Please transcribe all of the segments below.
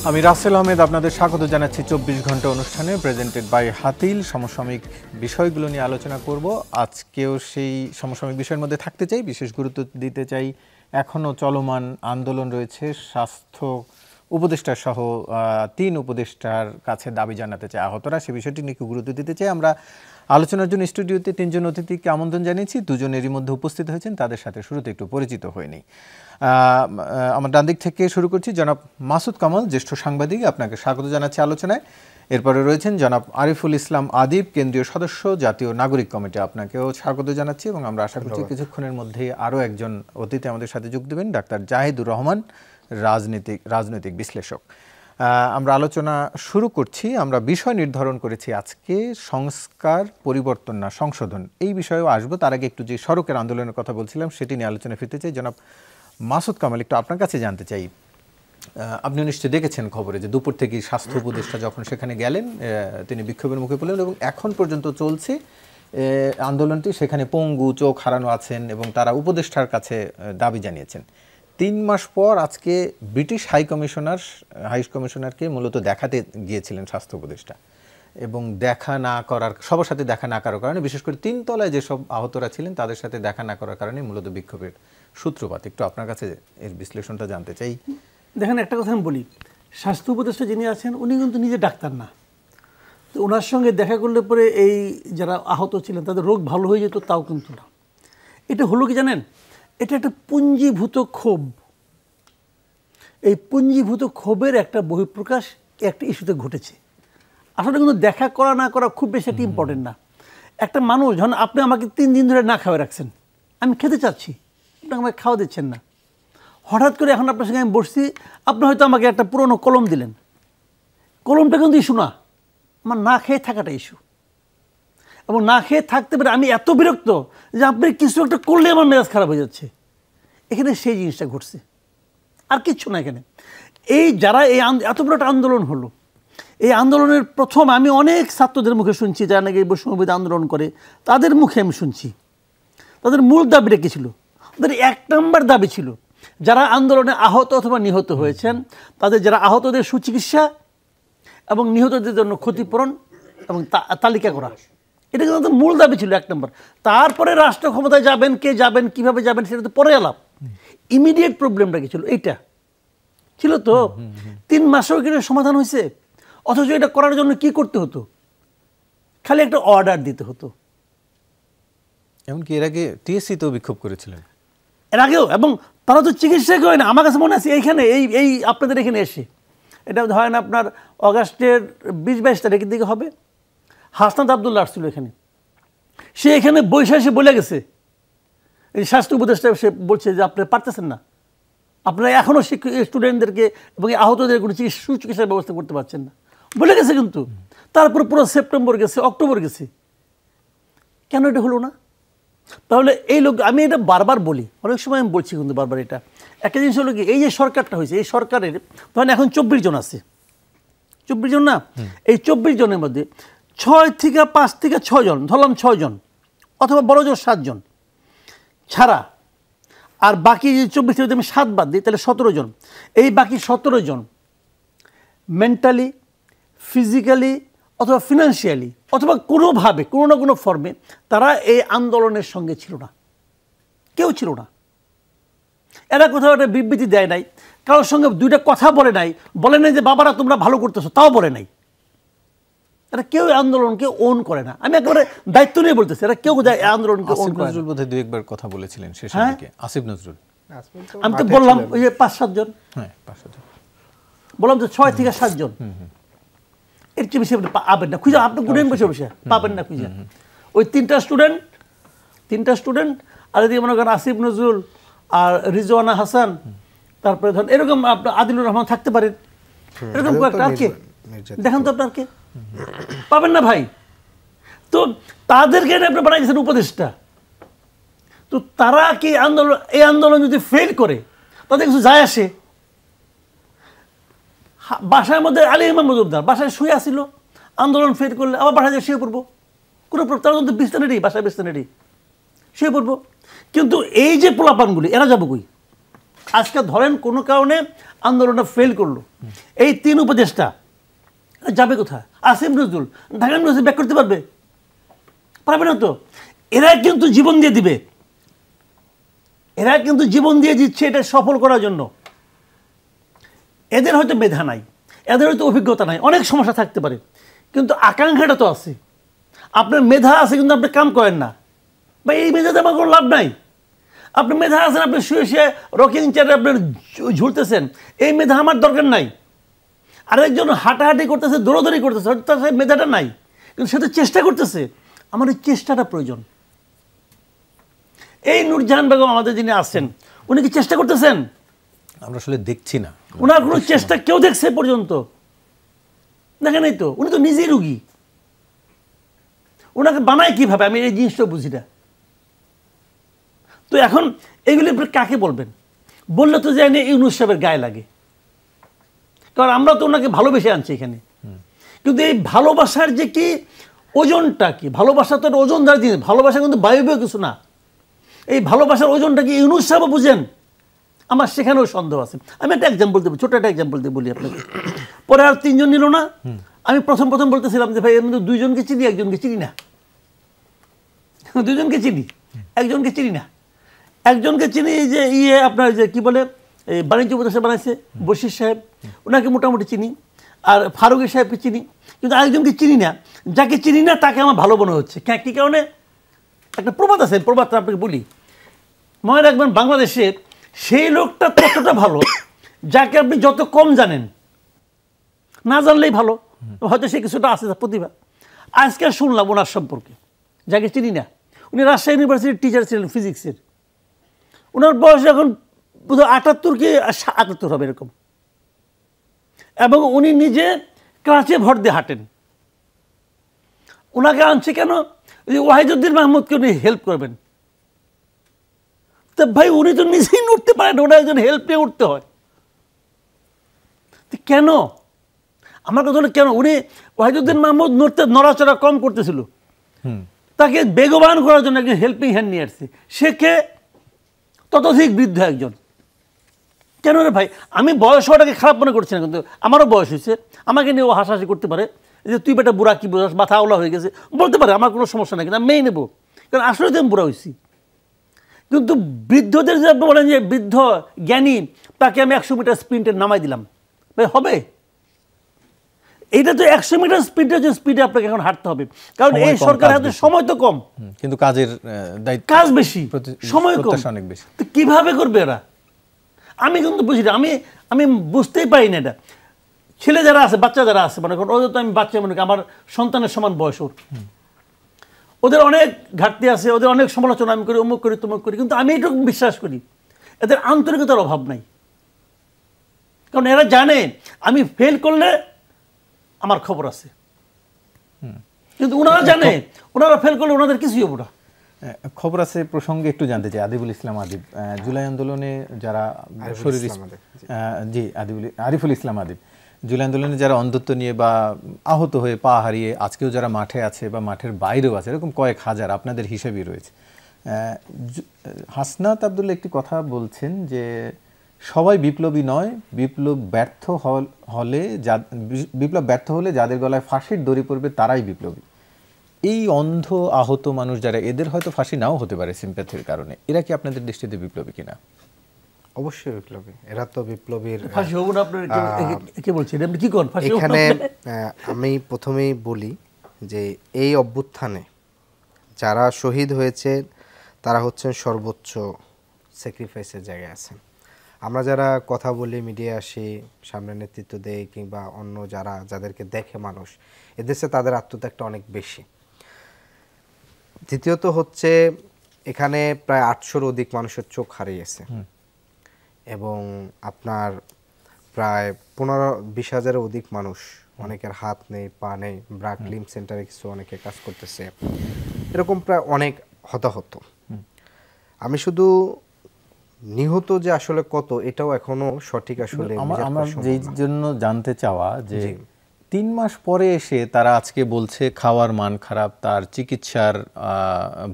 আমি রাসেল আহমেদ আপনাদের স্বাগত জানাচ্ছি 24 ঘন্টা অনুষ্ঠানে প্রেজেন্টেড বাই হাতিল। সমসাময়িক বিষয়গুলো নিয়ে আলোচনা করব। আজকেও সেই সমসাময়িক বিষয়ের মধ্যে থাকতে চাই, বিশেষ গুরুত্ব দিতে চাই এখনও চলমান আন্দোলন রয়েছে। স্বাস্থ্য উপদেষ্টা সহ 3 উপদেষ্টার কাছে দাবি জানাতে চায় আহতরা, সে বিষয়টি নিয়ে গুরুত্ব দিতে চাই। আমরা আলোচনার জন্য স্টুডিওতে 3 জন অতিথিকে আমন্ত্রণ জানিয়েছি, 2 জন এরই মধ্যে উপস্থিত হয়েছেন। তাদের সাথে শুরুতে একটু পরিচিত হয়ে নিই। আমার ডান দিক থেকে শুরু করছি, জনাব মাসুদ কামাল, জ্যেষ্ঠ সাংবাদিক, আপনাকে স্বাগত জানাচ্ছি আলোচনায়। এরপরে রয়েছেন জনাব আরিফুল ইসলাম আদিব, কেন্দ্রীয় সদস্য, জাতীয় নাগরিক কমিটি, আপনাকেও স্বাগত জানাচ্ছি। এবং আমরা আশা করছি কিছুক্ষণের মধ্যে আরও একজন অতিথি আমাদের সাথে যোগ দেবেন, ডাক্তার জাহিদুর রহমান, রাজনৈতিক বিশ্লেষক। আমরা আলোচনা শুরু করছি। আমরা বিষয় নির্ধারণ করেছি আজকে সংস্কার, পরিবর্তন না সংশোধন, এই বিষয়েও আসবো। তার আগে একটু যে সড়কের আন্দোলনের কথা বলছিলাম সেটি নিয়ে আলোচনা ফিরতে চাই। জনাব মাসুদ কামাল, একটু আপনার কাছে জানতে চাই, আপনি নিশ্চয়ই দেখেছেন খবরে যে দুপুর থেকেই স্বাস্থ্য উপদেষ্টা যখন সেখানে গেলেন তিনি বিক্ষোভের মুখে পড়লেন এবং এখন পর্যন্ত চলছে আন্দোলনটি। সেখানে পঙ্গু, চোখ হারানো আছেন এবং তারা উপদেষ্টার কাছে দাবি জানিয়েছেন। 3 মাস পর আজকে ব্রিটিশ হাই কমিশনারকে মূলত দেখাতে গিয়েছিলেন স্বাস্থ্য উপদেষ্টা, এবং সবার সাথে দেখা না করার কারণে, বিশেষ করে 3 তলায় যেসব আহতরা ছিলেন তাদের সাথে দেখা না করার কারণে মূলত বিক্ষোভের সূত্রপাত। একটু আপনার কাছে এর বিশ্লেষণটা জানতে চাই। দেখেন, একটা কথা আমি বলি, স্বাস্থ্য উপদেষ্টা যিনি আছেন উনি কিন্তু নিজে ডাক্তার না। তো ওনার সঙ্গে দেখা করলে পরে এই যারা আহত ছিলেন তাদের রোগ ভালো হয়ে যেত, তাও কিন্তু না। এটা হলো কি জানেন, এটা একটা পুঞ্জীভূত ক্ষোভ। এই পুঞ্জীভূত ক্ষোভের একটা বহিঃপ্রকাশ একটা ইস্যুতে ঘটেছে। আসলে কিন্তু দেখা করা না করা খুব বেশি একটা ইম্পর্টেন্ট না। একটা মানুষ, যখন আপনি আমাকে 3 দিন ধরে না খাওয়া রাখছেন, আমি খেতে চাচ্ছি, আপনি আমাকে খাওয়া দিচ্ছেন না, হঠাৎ করে এখন আপনার সঙ্গে আমি বসছি, আপনি হয়তো আমাকে একটা পুরনো কলম দিলেন, কলমটা কিন্তু ইস্যু না, আমার না খেয়ে থাকাটা ইস্যু। এবং না খেয়ে থাকতে পারে আমি এত বিরক্ত যে আপনি কিছু একটা করলে আমার মেজাজ খারাপ হয়ে যাচ্ছে। এখানে সেই জিনিসটা ঘটছে, আর কিচ্ছু না। এখানে এই যারা এত বড় একটা আন্দোলন হলো, এই আন্দোলনের প্রথম আমি অনেক ছাত্রদের মুখে শুনছি যারা নাকি এই বৈষম্যবিরোধী আন্দোলন করে, তাদের মুখে আমি শুনছি তাদের মূল দাবিটা কী ছিল। তাদের 1 নম্বর দাবি ছিল যারা আন্দোলনে আহত অথবা নিহত হয়েছেন তাদের, যারা আহতদের সুচিকিৎসা এবং নিহতদের জন্য ক্ষতিপূরণ এবং তালিকা করা। এটা কিন্তু তাদের মূল দাবি ছিল 1 নম্বর। তারপরে রাষ্ট্র ক্ষমতায় যাবেন, কে যাবেন, কীভাবে যাবেন, সেটা তো পরে আলাপ। ইমিডিয়েট প্রবলেমটা কী ছিল, এইটা ছিল। তো 3 মাসেও কিন্তু সমাধান হয়েছে, অথচ এটা করার জন্য কি করতে হতো, খালি একটা অর্ডার দিতে হতো। এমনকি এর আগে টিএসসি তো বিক্ষোভ করেছিলেন এর আগেও, এবং তারা তো চিকিৎসা করে না। আমার কাছে মনে আছে এইখানে এই আপনাদের এখানে এসে, এটা হয় না আপনার অগাস্টের 20-22 তারিখের দিকে হবে, হাসনাত আবদুল্লাহ আসছিল এখানে। সে এখানে বৈশাখে বলে গেছে, এই স্বাস্থ্য উপদেষ্টা সে বলছে যে আপনারা পারতেছেন না, আপনারা এখনও স্টুডেন্টদেরকে এবং আহতদের কোনো সুচিকিৎসার ব্যবস্থা করতে পারছেন না, বলে গেছে। কিন্তু তারপর পুরো সেপ্টেম্বর গেছে, অক্টোবর গেছে, কেন এটা হলো না? তাহলে এই লোক, আমি এটা বারবার বলি, অনেক সময় আমি বলছি কিন্তু বারবার, এটা একটা জিনিস হলো কি, এই যে সরকারটা হয়েছে, এই সরকারের ধরেন এখন 24 জন আছে, 24 জন না, এই 24 জনের মধ্যে 5 থেকে 6 জন, ধরলাম 6 জন অথবা বড় জোর 7 জন ছাড়া, আর বাকি যে 24 থেকে আমি 7 বাদ দিই, তাহলে 17 জন। এই বাকি 17 জন মেন্টালি, ফিজিক্যালি অথবা ফিনান্সিয়ালি অথবা কোনোভাবে কোনো না কোনো ফর্মে তারা এই আন্দোলনের সঙ্গে ছিল না, কেউ ছিল না। এরা কোথাও একটা বিবৃতি দেয় নাই, কারোর সঙ্গে 2টা কথা বলে নাই যে বাবারা তোমরা ভালো করতেছো, তাও বলে নাই। এরা কেউ আন্দোলনকে ওন করে না। আমি একেবারে দায়িত্ব নিয়ে বলতেছি, এরা কেউ আন্দোলনকে ওন করে না। নজরুল বোধহয় 2-1 কথা বলেছিলেন শেষের দিকে, আসিফ নজরুল। আমি তো বললাম ওই যে 5-7 জন, হ্যাঁ 5-7 জন বললাম যে 6 থেকে 7 জন। এর চেয়ে বেশি আপনি পাবেন না খুঁজে, আপনি গুনেন বসে বসে পাবেন না খুঁজে। ওই 3টা স্টুডেন্ট আর যদি মনে করেন আসিফ নজরুল আর রিজওয়ানা হাসান, তারপরে ধরেন এরকম আপনার আদিলুর রহমান থাকতে পারেন, এরকম কয়েকটা। আর কে দেখেন তো আপনার, কে পাবেন না ভাই। তো তাদেরকে আপনি বানাই গেছেন উপদেষ্টা। তো তারা কি এই আন্দোলন যদি ফেল করে তাদের কিছু যায় আসে? বাসার মধ্যে আলী ইমাম মজুমদার বাসায় শুয়ে আসছিল, আন্দোলন ফেল করলে আবার বাসায় শুয়ে পড়বো, কোনো তারা কিন্তু বিস্তানেরই বাসায় বিস্তানেরই শুয়ে পড়বো। কিন্তু এই যে পোলাপানগুলি, এরা যাবো কই? আজকে ধরেন কোনো কারণে আন্দোলনটা ফেল করলো, এই 3 উপদেষ্টা যাবে কোথায়? আসিফ নজরুল ঢাকা ইউনিভার্সিটি ব্যাক করতে পারবে? পারবে না তো। এরা কিন্তু জীবন দিয়ে দিবে, এরা কিন্তু জীবন দিয়ে দিচ্ছে এটা সফল করার জন্য। এদের হয়তো মেধা নাই, এদের হয়তো অভিজ্ঞতা নাই, অনেক সমস্যা থাকতে পারে, কিন্তু আকাঙ্ক্ষাটা তো আছে। আপনার মেধা আছে কিন্তু আপনি কাম করেন না, বা এই মেধাতে আমার কোনো লাভ নাই। আপনি মেধা আছেন, আপনি শুয়ে শুয়ে রকিং চেয়ারে আপনার ঝুলতেছেন, এই মেধা আমার দরকার নাই। আরেকজন হাঁটাহাঁটি করতেছে, দৌড়াদৌড়ি করতেছে, হয়তো তার সাথে মেধাটা নাই, কিন্তু সে তো চেষ্টা করতেছে। আমার এই চেষ্টাটা প্রয়োজন। এই নূরজাহান বেগম আমাদের যিনি আছেন, উনি কি চেষ্টা করতেছেন? আমরা আসলে দেখছি না ওনার কোনো চেষ্টা কেউ দেখছে পর্যন্ত? দেখে নাই তো। উনি তো নিজেই রুগী, ওনাকে বানায় কিভাবে? আমি এই জিনিসটা বুঝি না। তো এখন এগুলি কাকে বলবেন? বললে তো জানি ইউনূস সাহেবের গায়ে লাগে, কারণ আমরা তো ওনাকে ভালোবেসে আনছি এখানে। কিন্তু এই ভালোবাসার যে কি ওজনটা, কি ভালোবাসা তো ওজনদার জিনিস, ভালোবাসা কিন্তু বায়বীয় কিছু না। এই ভালোবাসার ওজনটা কি ইউনূস সাহেবও বুঝেন? আমার সেখানেও সন্দেহ আছে। আমি একটা এক্সাম্পল দেবো, ছোট একটা এক্সাম্পল দিয়ে বলি আপনাকে। পরে আর 3 জন নিল না। আমি প্রথম বলতেছিলাম যে ভাই এর মধ্যে 2 জনকে চিনি, একজনকে চিনি না। 2 জনকে চিনি, একজনকে চিনি না। একজনকে চিনি যে আপনার যে কি বলে এই বাণিজ্য উপদেষ্টা বানাইছে বশির সাহেব, ওনাকে মোটামুটি চিনি। আর ফারুকী সাহেবকে চিনি, কিন্তু আরেকজনকে চিনি না। যাকে চিনি না তাকে আমার ভালো মনে হচ্ছে। কী কারণে? একটা প্রবাদ আছে, প্রবাদটা আপনাকে বলি। মনে রাখবেন, বাংলাদেশে সেই লোকটা ততটা ভালো যাকে আপনি যত কম জানেন, না জানলেই ভালো, হয়তো সে কিছুটা আছে তার প্রতিভা। আজকে শুনলাম ওনার সম্পর্কে, যাকে চিনি না, উনি রাজশাহী ইউনিভার্সিটির টিচার ছিলেন ফিজিক্সের। ওনার বয়স এখন বোধহয় 78 কি 78 হবে এরকম, এবং উনি নিজে ক্লাচে ভর দিয়ে হাঁটেন। ওনাকে আনছে কেন? ওয়াহিদুদ্দিন মাহমুদকে উনি হেল্প করবেন। তা ভাই উনি তো নিজেই উঠতে পারেন, ওনার একজন হেল্প নিয়ে উঠতে হয়। কেন? আমার কথা হলো কেন উনি ওয়াহিদুদ্দিন মাহমুদ নড়াচড়া কম করতেছিল, তাকে বেগবান করার জন্য একজন হেল্পিং হ্যান্ড নিয়ে আসছে। সে কে? ততোধিক বৃদ্ধ একজন। কেন রে ভাই? আমি বয়স হওয়াটাকে খারাপ মনে করছি না, কিন্তু আমারও বয়স হয়েছে, আমাকে নিয়ে ও হাসাহাসি করতে পারে যে তুই বেটা বুড়া, কি বোঝাস, মাথা আওলা হয়ে গেছে, বলতে পারে, আমার কোনো সমস্যা নেই, কিন্তু আমি মেয়ে নেবো, কারণ আসলে তো আমি বুড়া হয়েছি। কিন্তু বৃদ্ধদের যে আপনি বলেন যে বৃদ্ধ জ্ঞানী, তাকে আমি 100 মিটার স্প্রিন্টে নামাই দিলাম, ভাই হবে? এইটা তো 100 মিটার স্পিডের যে স্পিডে আপনাকে এখন হাঁটতে হবে, কারণ এই সরকারের হাতে সময় তো কম, কিন্তু কাজের দায়িত্ব, কাজ বেশি, সময় কম, অনেক বেশি। তো কিভাবে করবে এরা? আমি কিন্তু বুঝি না, আমি বুঝতেই পারি না এটা। ছেলে যারা আছে, বাচ্চা যারা আছে, মনে করেন ওদের তো আমি বাচ্চা মনে করি, আমার সন্তানের সমান বয়স ওর, ওদের অনেক ঘাটতি আছে, ওদের অনেক সমালোচনা আমি করি, অমুক করি তমুক করি, কিন্তু আমি এটুকু বিশ্বাস করি এদের আন্তরিকতার অভাব নাই। কারণ এরা জানে আমি ফেল করলে আমার খবর আছে, কিন্তু ওনারা জানে ওনারা ফেল করলে ওনাদের কিছুই হবে না। খবর আছে প্রসঙ্গে একটু জানতে চাই, আদিবুল ইসলাম আদিব, জুলাই আন্দোলনে যারা আরিফুল ইসলাম আদিব, জুলাই আন্দোলনে যারা অন্ধত্ব নিয়ে বা আহত হয়ে পা হারিয়ে আজকেও যারা মাঠে আছে বা মাঠের বাইরেও আছে, এরকম কয়েক হাজার আপনাদের হিসেবেই রয়েছে। হাসনাত আব্দুল্লাহ একটি কথা বলছেন যে সবাই বিপ্লবী নয়, বিপ্লব ব্যর্থ হলে যাদের গলায় ফাঁসির দড়ি পড়বে তারাই বিপ্লবী। এই অন্ধ আহত মানুষ যারা, এদের হয়তো ফাঁসি নাও হতে পারে সিম্প্যাথির কারণে, এরা কি আপনাদের দৃষ্টিতে বিপ্লবী কিনা? অবশ্যই বিপ্লবী, এরা তো বিপ্লবীর। ফাঁসি হবে না আপনার কে বলছেন? আপনি কি করেন? এখানে আমি প্রথমেই বলি যে এই অভ্যুত্থানে যারা শহীদ হয়েছে তারা হচ্ছেন সর্বোচ্চ স্যাক্রিফাইসের জায়গায় আছেন। আমরা যারা কথা বলি, মিডিয়া আসি, সামনে নেতৃত্ব দেই, কিংবা অন্য যাদেরকে দেখে মানুষ, এদেশে তাদের আত্মত্যাগটা অনেক বেশি। দ্বিতীয়ত হচ্ছে এখানে প্রায় 800-র অধিক মানুষের চোখ হারিয়েছে, এবং আপনার প্রায় 15-20 হাজারের অধিক মানুষ, অনেকের হাত নেই, পা নেই, ব্রাক লিম সেন্টারে কিছু অনেকে কাজ করতেছে, এরকম প্রায় অনেক হতাহত। আমি শুধু নিহত যে আসলে কত, এটাও এখনো সঠিক আসলে আমার যেই জন্য জানতে চাওয়া যে 3 মাস পরে এসে তারা আজকে বলছে খাওয়ার মান খারাপ, তার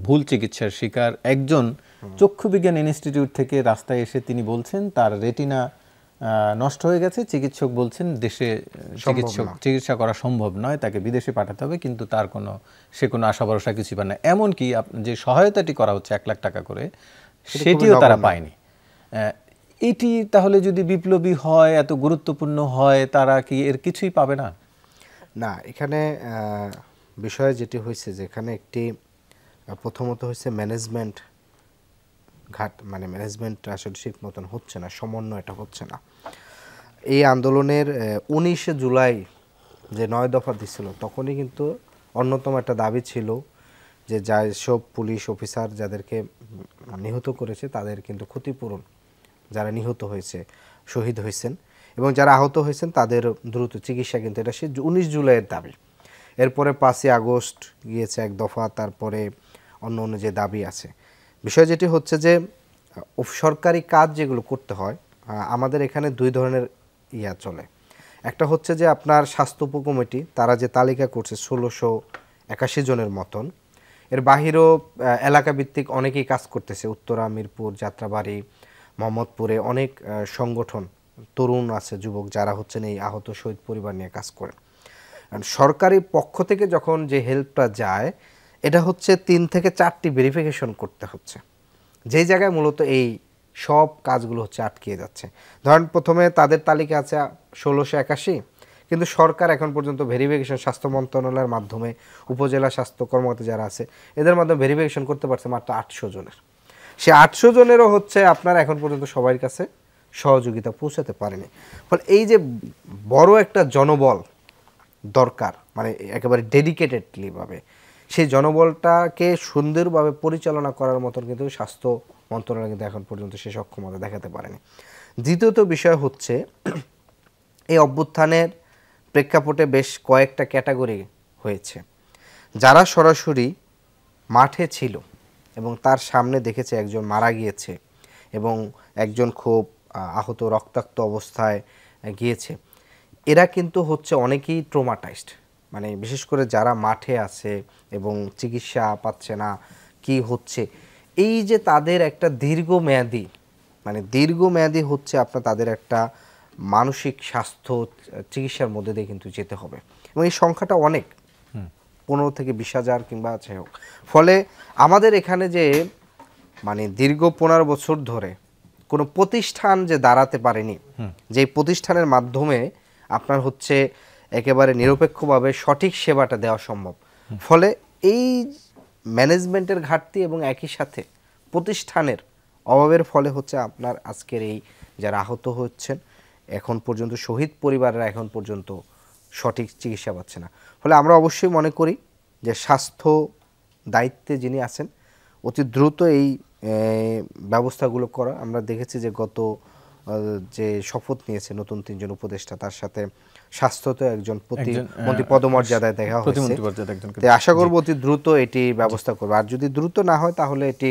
ভুল চিকিৎসার শিকার একজন চক্ষু বিজ্ঞান ইনস্টিটিউট থেকে রাস্তায় এসে তিনি বলছেন তার রেটিনা নষ্ট হয়ে গেছে, চিকিৎসক বলছেন দেশে চিকিৎসা করা সম্ভব নয়, তাকে বিদেশে পাঠাতে হবে, কিন্তু তার সে কোনো আশা ভরসা কিছু পায় না। এমনকি যে সহায়তাটি করা হচ্ছে 1 লাখ টাকা করে, সেটিও তারা পায়নি। এটি তাহলে যদি বিপ্লবী হয়, এত গুরুত্বপূর্ণ হয়, তারা কি এর কিছুই পাবে না? না, এখানে বিষয় যেটি হয়েছে যে এখানে একটি প্রথমত হয়েছে ম্যানেজমেন্ট মানে ম্যানেজমেন্ট আসলে ঠিক মতন হচ্ছে না, সমন্বয়টা হচ্ছে না। এই আন্দোলনের 19 জুলাই যে 9 দফা দিছিল, তখনই কিন্তু অন্যতম একটা দাবি ছিল যে যেসব পুলিশ অফিসার যাদেরকে নিহত করেছে তাদের কিন্তু ক্ষতিপূরণ, যারা নিহত হয়েছে, শহীদ হয়েছেন এবং যারা আহত হয়েছেন তাদের দ্রুত চিকিৎসা, কিন্তু এটা সে 19 জুলাইয়ের দাবি। এরপরে 5ই আগস্ট গিয়েছে 1 দফা, তারপরে অন্য অন্য যে দাবি আছে। বিষয় যেটি হচ্ছে যে সরকারি কাজ যেগুলো করতে হয়, আমাদের এখানে 2 ধরনের চলে। একটা হচ্ছে যে আপনার স্বাস্থ্য উপকমিটি, তারা যে তালিকা করছে 1681 জনের মতন, এর বাহিরেও এলাকা ভিত্তিক অনেকেই কাজ করতেছে। উত্তরা, মিরপুর, যাত্রাবাড়ি, মোহাম্মদপুরে অনেক সংগঠন, তরুণ আছে, যুবক, যারা হচ্ছেন এই আহত শহীদ পরিবার নিয়ে কাজ করেন। সরকারি পক্ষ থেকে যখন যে হেল্পটা যায়, এটা হচ্ছে 3 থেকে 4টি ভেরিফিকেশন করতে হচ্ছে, যেই জায়গায় মূলত এই সব কাজগুলো হচ্ছে আটকিয়ে যাচ্ছে। ধরেন প্রথমে তাদের তালিকা আছে 1681, কিন্তু সরকার এখন পর্যন্ত ভেরিফিকেশন স্বাস্থ্য মন্ত্রণালয়ের মাধ্যমে, উপজেলা স্বাস্থ্য কর্মকর্তা যারা আছে এদের মাধ্যমে ভেরিফিকেশন করতে পারছে মাত্র 800 জনের। সে 800 জনেরও হচ্ছে আপনার এখন পর্যন্ত সবার কাছে সহযোগিতা পৌঁছাতে পারেনি। ফলে এই যে বড় একটা জনবল দরকার, মানে একেবারে ডেডিকেটেডলি ভাবে সেই জনবলটাকে সুন্দরভাবে পরিচালনা করার মতন কিন্তু স্বাস্থ্য মন্ত্রণালয় কিন্তু এখন পর্যন্ত সে সক্ষমতা দেখাতে পারেনি। দ্বিতীয়ত বিষয় হচ্ছে এই অভ্যুত্থানের প্রেক্ষাপটে বেশ কয়েকটা ক্যাটাগরি হয়েছে। যারা সরাসরি মাঠে ছিল এবং তার সামনে দেখেছে একজন মারা গিয়েছে এবং একজন খুব আহত রক্তাক্ত অবস্থায় গিয়েছে, এরা কিন্তু হচ্ছে অনেকেই ট্রমাটাইজড, মানে বিশেষ করে যারা মাঠে আছে এবং চিকিৎসা পাচ্ছে না, কি হচ্ছে, এই যে তাদের একটা দীর্ঘমেয়াদী হচ্ছে আপনার তাদের একটা মানসিক স্বাস্থ্য চিকিৎসার মধ্যে দিয়ে কিন্তু যেতে হবে এবং এই সংখ্যাটা অনেক, 15 থেকে 20 হাজার কিংবা যাই হোক। ফলে আমাদের এখানে যে মানে দীর্ঘ 15 বছর ধরে কোনো প্রতিষ্ঠান যে দাঁড়াতে পারেনি, যে প্রতিষ্ঠানের মাধ্যমে আপনার হচ্ছে একেবারে নিরপেক্ষভাবে সঠিক সেবাটা দেওয়া সম্ভব। ফলে এই ম্যানেজমেন্টের ঘাটতি এবং একই সাথে প্রতিষ্ঠানের অভাবের ফলে হচ্ছে আপনার আজকের এই যারা আহত হচ্ছেন, এখন পর্যন্ত শহীদ পরিবাররা এখন পর্যন্ত সঠিক চিকিৎসা পাচ্ছে না। ফলে আমরা অবশ্যই মনে করি যে স্বাস্থ্য দায়িত্বে যিনি আছেন অতি দ্রুত এই ব্যবস্থাগুলো করা। আমরা দেখেছি যে গত যে শপথ নিয়েছে নতুন 3 জন উপদেষ্টা, তার সাথে স্বাস্থ্যতে একজন প্রতিমন্ত্রী পদমর্যাদায় দেখা হয়েছে। আশা করব অতি দ্রুত এটি ব্যবস্থা করবে। আর যদি দ্রুত না হয় তাহলে এটি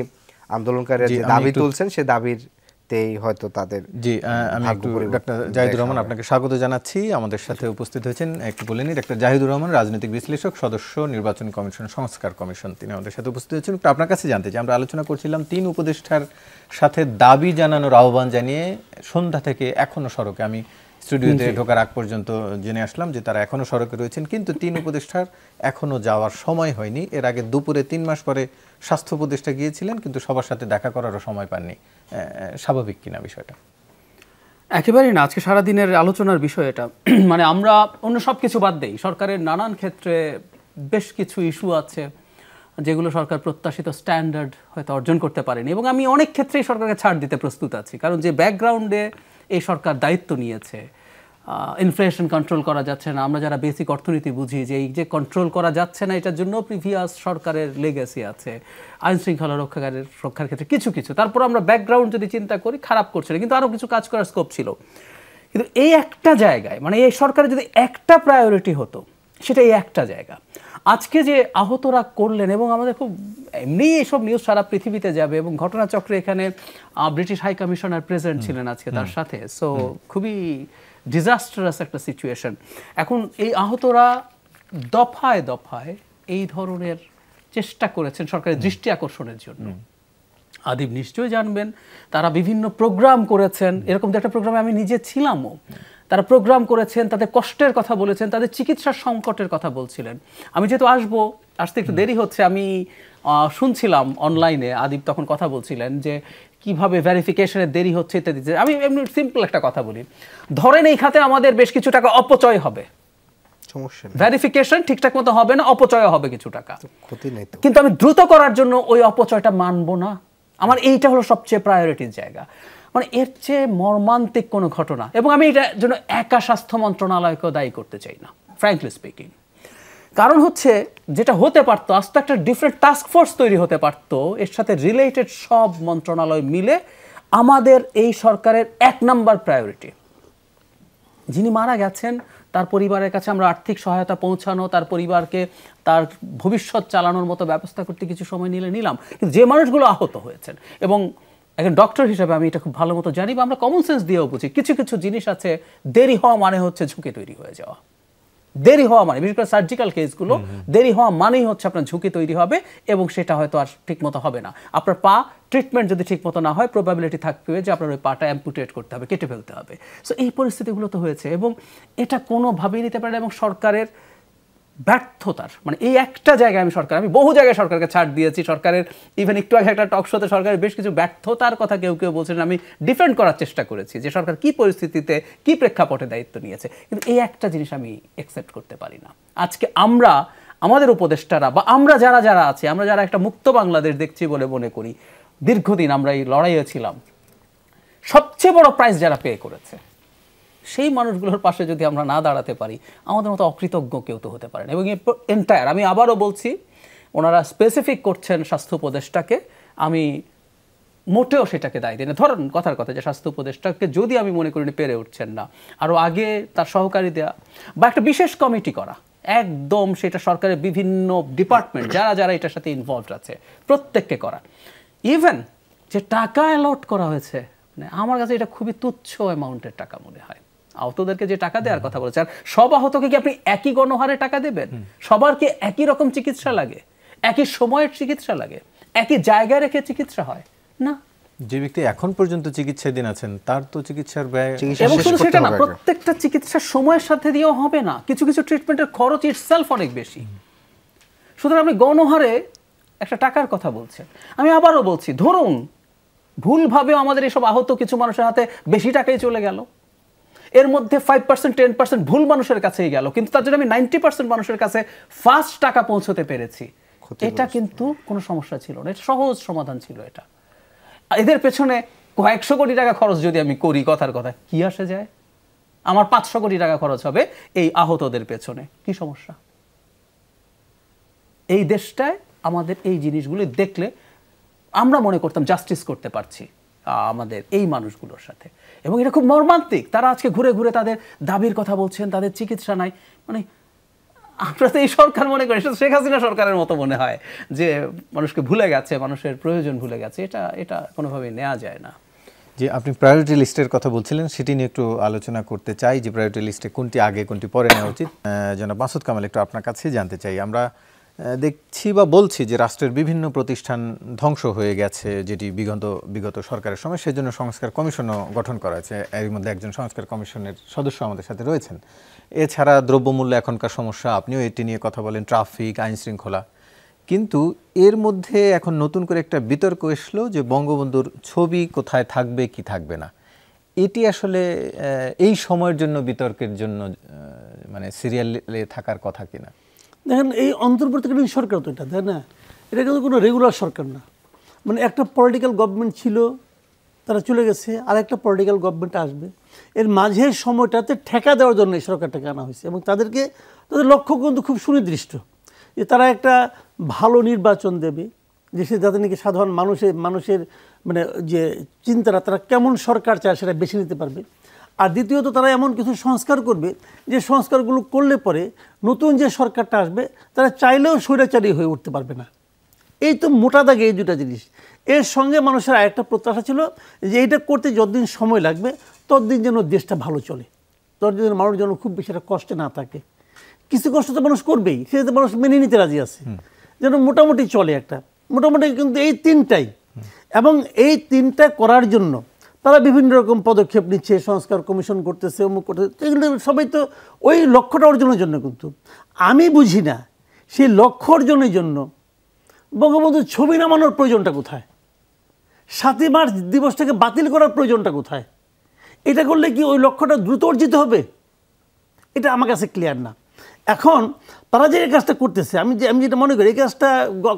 আন্দোলনকারীরা যে দাবি তুলছেন সে দাবিরতেই হয়তো তাদের। জি, আমি একটু ডাক্তার জাহিদুর রহমান আপনাকে স্বাগত জানাচ্ছি। আমাদের সাথে উপস্থিত হয়েছেন একটু বলে নিই ডাক্তার জাহিদুর রহমান, রাজনৈতিক বিশ্লেষক, সদস্য নির্বাচন কমিশন, সংস্কার কমিশন, তিনি আমাদের সাথে উপস্থিত হয়েছেন। একটু আপনার কাছে জানতে চাই, আমরা আলোচনা করছিলাম 3 উপদেষ্টার সাথে দাবি জানানোর আহ্বান জানিয়ে সন্ধ্যা থেকে এখনো সড়কে, আমি স্টুডিওতে ঢোকার আগ পর্যন্ত জেনে আসলাম যে তারা এখনো সড়কে রয়েছেন, কিন্তু 3 উপদেষ্টার এখনো যাওয়ার সময় হয়নি। এর আগে দুপুরে 3 মাস পরে স্বাস্থ্য উপদেষ্টা গিয়েছিলেন, কিন্তু সবার সাথে দেখা করারও সময় পাননি। স্বাভাবিক কিনা বিষয়টা? একেবারেই না। আজকে সারাদিনের আলোচনার বিষয় এটা। মানে আমরা অন্য সব কিছু বাদ দেই, সরকারের নানান ক্ষেত্রে বেশ কিছু ইস্যু আছে যেগুলো সরকার প্রত্যাশিত স্ট্যান্ডার্ড হয়তো অর্জন করতে পারেনি, এবং আমি অনেক ক্ষেত্রেই সরকারকে ছাড় দিতে প্রস্তুত আছি। কারণ যে ব্যাকগ্রাউন্ডে এই সরকার দায়িত্ব নিয়েছে, ইনফ্লেশন কন্ট্রোল করা যাচ্ছে না, আমরা যারা বেসিক অর্থনীতি বুঝি যে এই যে কন্ট্রোল করা যাচ্ছে না, এটার জন্য প্রিভিয়াস সরকারের লেগেসি আছে, আইন শৃঙ্খলা রক্ষার ক্ষেত্রে কিছু কিছু। তারপর আমরা ব্যাকগ্রাউন্ড যদি চিন্তা করি, খারাপ করছে না, কিন্তু আরও কিছু কাজ করার স্কোপ ছিল। কিন্তু এই একটা জায়গায়, মানে এই সরকারের যদি একটা প্রায়োরিটি হতো, সেটা এই একটা জায়গা। আজকে যে আহতরা করলেন, এবং আমাদের খুব এমনি এসব নিউজ সারা পৃথিবীতে যাবে, এবং ঘটনাচক্রে এখানে ব্রিটিশ হাই কমিশনার প্রেজেন্ট ছিলেন আজকে তার সাথে। সো খুবই ডিজাস্টারাস একটা সিচুয়েশন। এখন এই আহতরা দফায় দফায় এই ধরনের চেষ্টা করেছেন সরকারের দৃষ্টি আকর্ষণের জন্য। আদিব নিশ্চয়ই জানবেন, তারা বিভিন্ন প্রোগ্রাম করেছেন, এরকম একটা প্রোগ্রামে আমি নিজে ছিলামও। তারা প্রোগ্রাম করেছেন, তাদের কষ্টের কথা বলেছেন, তাদের চিকিৎসার সংকটের কথা বলছিলেন। আমি যেহেতু আসতে একটু দেরি হচ্ছে, আমি শুনছিলাম অনলাইনে আদিব তখন কথা বলছিলেন যে কিভাবে ভেরিফিকেশনের দেরি হচ্ছে ইত্যাদি। আমি এমনি সিম্পল একটা কথা বলি, ধরেন এই খাতে আমাদের বেশ কিছু টাকা অপচয় হবে, সমস্যা নেই, ভেরিফিকেশন ঠিকঠাক মতো হবে না, অপচয় হবে কিছু টাকা, ক্ষতি নেই তো। কিন্তু আমি দ্রুত করার জন্য ওই অপচয়টা মানবো না। আমার এইটা হলো সবচেয়ে প্রায়োরিটির জায়গা। মানে এর চেয়ে মর্মান্তিক কোনো ঘটনা, এবং আমি এটার জন্য একা স্বাস্থ্য মন্ত্রণালয়কেও দায়ী করতে চাই না, ফ্র্যাঙ্কলি স্পিকিং। কারণ হচ্ছে যেটা হতে পারতো, আস্তে একটা ডিফারেন্ট টাস্ক ফোর্স তৈরি হতে পারতো, এর সাথে রিলেটেড সব মন্ত্রণালয় মিলে আমাদের এই সরকারের 1 নাম্বার প্রায়োরিটি, যিনি মারা গেছেন তার পরিবারের কাছে আমরা আর্থিক সহায়তা পৌঁছানো, তার পরিবারকে তার ভবিষ্যৎ চালানোর মতো ব্যবস্থা করতে কিছু সময় নিলাম। কিন্তু যে মানুষগুলো আহত হয়েছেন, এবং একজন ডক্টর হিসেবে আমি এটা খুব ভালো মতো জানি, বা আমরা কমন সেন্স দিয়েও বুঝি, কিছু কিছু জিনিস আছে দেরি হওয়া মানে হচ্ছে ঝুঁকি তৈরি হয়ে যাওয়া। দেরি হওয়া মানে, বিশেষ করে সার্জিক্যাল কেসগুলো, দেরি হওয়া মানেই হচ্ছে আপনার ঝুঁকি তৈরি হবে, এবং সেটা হয়তো আর ঠিক মতো হবে না। আপনার পা ট্রিটমেন্ট যদি ঠিক মতো না হয়, প্রবাবিলিটি থাকবে যে আপনার ওই পাটা অ্যাম্পুটেট করতে হবে, কেটে ফেলতে হবে। সো এই পরিস্থিতিগুলো তো হয়েছে, এবং এটা কোনোভাবেই নিতে পারে না। এবং সরকারের ব্যর্থতার, মানে এই একটা জায়গায় আমি বহু জায়গায় সরকারকে ছাড় দিয়েছি, সরকারের ইভেন একটু আগে একটা টক শোতে সরকারের বেশ কিছু ব্যর্থতার কথা কেউ বলছেন, আমি ডিফেন্ড করার চেষ্টা করেছি যে সরকার কি পরিস্থিতিতে কি প্রেক্ষাপটে দায়িত্ব নিয়েছে। কিন্তু এই একটা জিনিস আমি অ্যাকসেপ্ট করতে পারি না। আজকে আমাদের উপদেষ্টারা বা আমরা যারা আছি, আমরা যারা একটা মুক্ত বাংলাদেশ দেখছি বলে মনে করি, দীর্ঘদিন আমরা এই লড়াইয়ে ছিলাম, সবচেয়ে বড় প্রাইস যারা পে করেছে সেই মানুষগুলোর পাশে যদি আমরা না দাঁড়াতে পারি, আমাদের মতো অকৃতজ্ঞ কেউ তো হতে পারে না। এবং এন্টায়ার, আমি আবারও বলছি, ওনারা স্পেসিফিক করছেন স্বাস্থ্য উপদেষ্টাকে, আমি মোটেও সেটাকে দায়ী দিই না। ধরেন কথার কথা যে স্বাস্থ্য উপদেষ্টাকে যদি আমি মনে করি পেরে উঠছেন না, আরও আগে তার সহকারী দেওয়া বা একটা বিশেষ কমিটি করা, একদম সেটা সরকারের বিভিন্ন ডিপার্টমেন্ট যারা এটার সাথে ইনভলভড আছে প্রত্যেককে করা। ইভেন যে টাকা অ্যালট করা হয়েছে, মানে আমার কাছে এটা খুবই তুচ্ছ অ্যামাউন্টের টাকা মনে হয়। আহতদেরকে যে টাকা দেওয়ার কথা বলেছে, আর সব আহতকে কি আপনি একই গণহারে টাকা দেবেন? সবার কি একই রকম চিকিৎসা লাগে? একই সময়ের চিকিৎসা লাগে? একই জায়গায় রেখে চিকিৎসা হয় না? যে ব্যক্তি এখন পর্যন্ত চিকিৎসাধীন আছেন তার তো চিকিৎসার ব্যয়, এবং শুধু সেটা না, প্রত্যেকটা চিকিৎসার সময়ের সাথে দিয়েও হবে না, কিছু কিছু ট্রিটমেন্টের খরচ ইটসেলফ অনেক বেশি। সুতরাং আপনি গণহারে একটা টাকার কথা বলছেন। আমি আবারও বলছি, ধরুন ভুলভাবেও আমাদের এসব আহত কিছু মানুষের হাতে বেশি টাকাই চলে গেল, এর মধ্যে 5% 10% ভুল মানুষের কাছেই গেল, কিন্তু তার জন্য আমি 90% মানুষের কাছে ফার্স্ট টাকা পৌঁছতে পেরেছি, এটা কিন্তু কোনো সমস্যা ছিল না, এটা সহজ সমাধান ছিল। এটা এদের পেছনে কয়েকশো কোটি টাকা খরচ যদি আমি করি, কথার কথা কি আসে যায়? আমার 500 কোটি টাকা খরচ হবে এই আহতদের পেছনে, কি সমস্যা? এই দেশটায় আমাদের এই জিনিসগুলি দেখলে আমরা মনে করতাম জাস্টিস করতে পারছি আমাদের এই মানুষগুলোর সাথে। এবং এটা খুব মর্মান্তিক, তারা আজকে ঘুরে ঘুরে তাদের দাবির কথা বলছেন, তাদের চিকিৎসা নাই। মানে আমরা তো এই সরকার মনে করি শেখ হাসিনা সরকারের মতো মনে হয় যে মানুষকে ভুলে গেছে, মানুষের প্রয়োজন ভুলে গেছে। এটা কোনোভাবেই নেওয়া যায় না। যে আপনি প্রায়োরিটি লিস্টের কথা বলছিলেন, সেটি নিয়ে একটু আলোচনা করতে চাই, যে প্রায়োরিটি লিস্টে কোনটি আগে কোনটি পরে নেওয়া উচিত। জনাব মাসুদ কামাল, একটু আপনার কাছে জানতে চাই। আমরা দেখছি বা বলছি যে রাষ্ট্রের বিভিন্ন প্রতিষ্ঠান ধ্বংস হয়ে গেছে, যেটি বিগত সরকারের সময়, সেজন্য সংস্কার কমিশনও গঠন করা হয়েছে। এর মধ্যে একজন সংস্কার কমিশনের সদস্য আমাদের সাথে রয়েছেন। এছাড়া দ্রব্যমূল্য এখনকার সমস্যা, আপনিও এটি নিয়ে কথা বলেন, ট্রাফিক, আইন শৃঙ্খলা। কিন্তু এর মধ্যে এখন নতুন করে একটা বিতর্ক এসলো যে বঙ্গবন্ধুর ছবি কোথায় থাকবে কি থাকবে না। এটি আসলে এই সময়ের জন্য বিতর্কের জন্য মানে সিরিয়ালে থাকার কথা কিনা? দেখেন, এই অন্তর্বর্তীকালীন সরকার তো এটা, তাই না? এটা কিন্তু কোনো রেগুলার সরকার না। মানে একটা পলিটিক্যাল গভর্নমেন্ট ছিল, তারা চলে গেছে, আর একটা পলিটিক্যাল গভর্নমেন্ট আসবে। এর মাঝের সময়টাতে ঠেকা দেওয়ার জন্য এই সরকারটাকে আনা হয়েছে, এবং তাদের লক্ষ্য কিন্তু খুব সুনির্দিষ্ট, যে তারা একটা ভালো নির্বাচন দেবে, যে সে যাতে নাকি সাধারণ মানুষের মানে যে চিন্তাটা, তারা কেমন সরকার চায় সেটা বেছে নিতে পারবে। আর দ্বিতীয়ত তারা এমন কিছু সংস্কার করবে যে সংস্কারগুলো করলে পরে নতুন যে সরকারটা আসবে তারা চাইলেও স্বৈরাচারী হয়ে উঠতে পারবে না। এই তো মোটা দাগে এই দুটা জিনিস। এর সঙ্গে মানুষের আরেকটা প্রত্যাশা ছিল যে এইটা করতে যতদিন সময় লাগবে ততদিন যেন দেশটা ভালো চলে, ততদিন মানুষ যেন খুব বেশি একটা কষ্টে না থাকে। কিছু কষ্ট তো মানুষ করবেই, সেটা মানুষ মেনে নিতে রাজি আছে, যেন মোটামুটি চলে একটা মোটামুটি। কিন্তু এই তিনটাই এবং এই তিনটা করার জন্য তারা বিভিন্ন রকম পদক্ষেপ নিচ্ছে, সংস্কার কমিশন করতেছে, অমুক করতেছে, এগুলো সবাই তো ওই লক্ষ্যটা অর্জনের জন্য। কিন্তু আমি বুঝি না সেই লক্ষ্য অর্জনের জন্য বঙ্গবন্ধুর ছবি নামানোর প্রয়োজনটা কোথায়, ৭ই মার্চ দিবসটাকে বাতিল করার প্রয়োজনটা কোথায়? এটা করলে কি ওই লক্ষ্যটা দ্রুত অর্জিত হবে? এটা আমার কাছে ক্লিয়ার না। এখন তারা যে এই কাজটা করতেছে, আমি যেটা মনে করি, এই কাজটা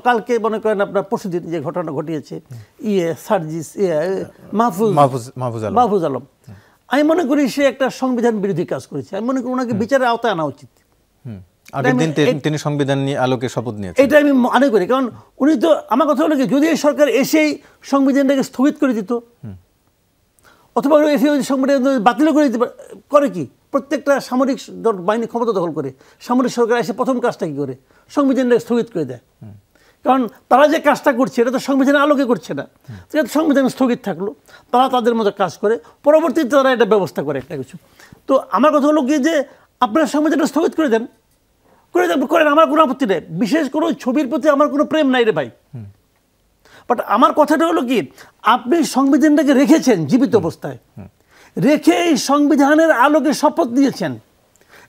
কালকে মনে করেন আপনার পরশুদিন যে ঘটনা ঘটিয়েছে সার্জিস মাহফুজ আলম, আমি মনে করি সে একটা সংবিধান বিরোধী কাজ করেছে। আমি মনে করি ওনাকে বিচারের আওতায় আনা উচিত। আগের দিন তিনি সংবিধান নিয়ে আলোকে শপথ নিয়েছেন, এটা আমি মনে করি। কারণ উনি তো, আমার কথা হলো কি, যদি এই সরকার এসেই সংবিধানটাকে স্থগিত করে দিত, অথবা এসে সংবিধান বাতিল করে দিতে করে, কি প্রত্যেকটা সামরিক বাহিনী ক্ষমতা দখল করে সামরিক সরকার এসে প্রথম কাজটা কি করে? সংবিধানটাকে স্থগিত করে দেয়। কারণ তারা যে কাজটা করছে এটা তো সংবিধানের আলোকে করছে না, সংবিধান স্থগিত থাকলো, তারা তাদের মতো কাজ করে, পরবর্তীতে তারা এটা ব্যবস্থা করে একটা কিছু। তো আমার কথা হলো কি, যে আপনারা সংবিধানটা স্থগিত করে দেন, করেন, আমার কোনো আপত্তি নেই। বিশেষ কোনো ছবির প্রতি আমার কোনো প্রেম নাই রে ভাই। বাট আমার কথাটা হলো কি, আপনি সংবিধানটাকে রেখেছেন জীবিত অবস্থায়, রেখে এই সংবিধানের আলোকে শপথ নিয়েছেন,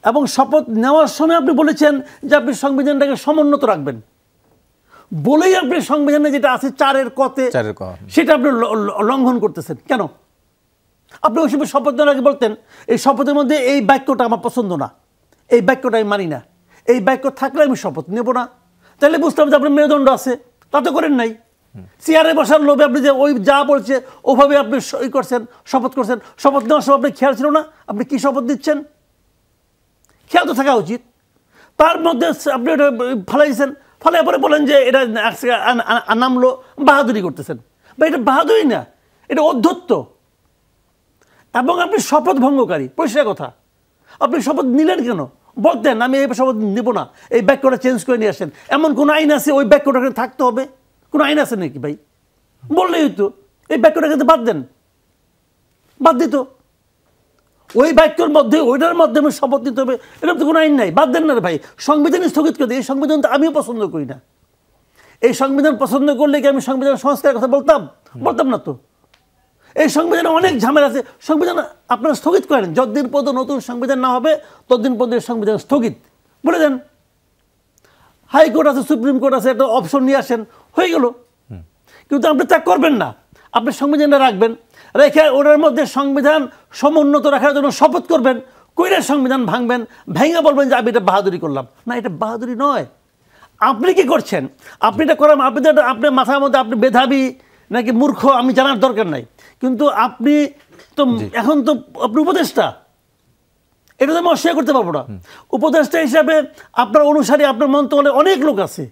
এবং শপথ নেওয়ার সময় আপনি বলেছেন যে আপনি সংবিধানটাকে সমুন্নত রাখবেন, বলেই আপনি সংবিধানে যেটা আছে 4 কতে সেটা আপনি লঙ্ঘন করতেছেন। কেন? আপনি ওই সময় শপথ নেওয়ার আগে বলতেন এই শপথের মধ্যে এই বাক্যটা আমার পছন্দ না, এই বাক্যটা আমি মানি না, এই বাক্য থাকলে আমি শপথ নেব না। তাহলে বুঝতাম যে আপনার মেরুদণ্ড আছে। তা তো করেন নাই। চেয়ারে বসার লোভে আপনি যে ওই যা বলছে ওভাবে আপনি সই করছেন, শপথ করছেন। শপথ নেওয়ার সময় আপনার খেয়াল ছিল না আপনি কি শপথ দিচ্ছেন? খেয়াল তো থাকা উচিত। তার মধ্যে আপনি এটা ফালাইছেন, ফলে পরে বলেন যে এটা নামলো, বাহাদুরি করতেছেন। বা এটা বাহাদুরি না, এটা অধ্যত্ব, এবং আপনি শপথ ভঙ্গকারী। পরিষ্কার কথা, আপনি শপথ নিলেন কেন? বলতেন আমি এই শপথ নেব না, এই বাক্যটা চেঞ্জ করে নিয়ে আসেন। এমন কোন আইন আছে ওই বাক্যটা থাকতে হবে? কোন আইন আছে নাকি ভাই? বললেই হইতো এই বাক্যটা কিন্তু বাদ দেন, বাদ দিত। ওই বাক্যের মধ্যে ওইটার মাধ্যমে শপথ নিতে হবে, এরকম তো কোনো আইন নাই। বাদ দেন না রে ভাই, সংবিধান স্থগিত করে দিই। এই সংবিধান তো আমিও পছন্দ করি না। এই সংবিধান পছন্দ করলে কি আমি সংবিধান সংস্কারের কথা বলতাম না তো। এই সংবিধানে অনেক ঝামেলা আছে। সংবিধান আপনারা স্থগিত করেন, যতদিন পর্যন্ত নতুন সংবিধান না হবে ততদিন পর্যন্ত সংবিধান স্থগিত বলে দেন। হাইকোর্ট আছে, সুপ্রিম কোর্ট আছে, একটা অপশন নিয়ে আসেন, হয়ে গেল। কিন্তু আপনি তা করবেন না। আপনি সংবিধানটা রাখবেন, রেখে ওটার মধ্যে সংবিধান সমুন্নত রাখার জন্য শপথ করবেন, কইরা সংবিধান ভাঙবেন, ভেঙে বলবেন যে আমি এটা বাহাদুরি করলাম। না, এটা বাহাদুরি নয়। আপনি কি করছেন? আপনি এটা করেন, আপনার মাথার মধ্যে আপনি মেধাবী নাকি মূর্খ আমি জানার দরকার নাই, কিন্তু আপনি তো এখন তো আপনি উপদেষ্টা, এটা তো আমি অস্বীকার করতে পারবো না। উপদেষ্টা হিসাবে আপনার অনুসারী, আপনার মন্ত্রণালয়ে অনেক লোক আছে।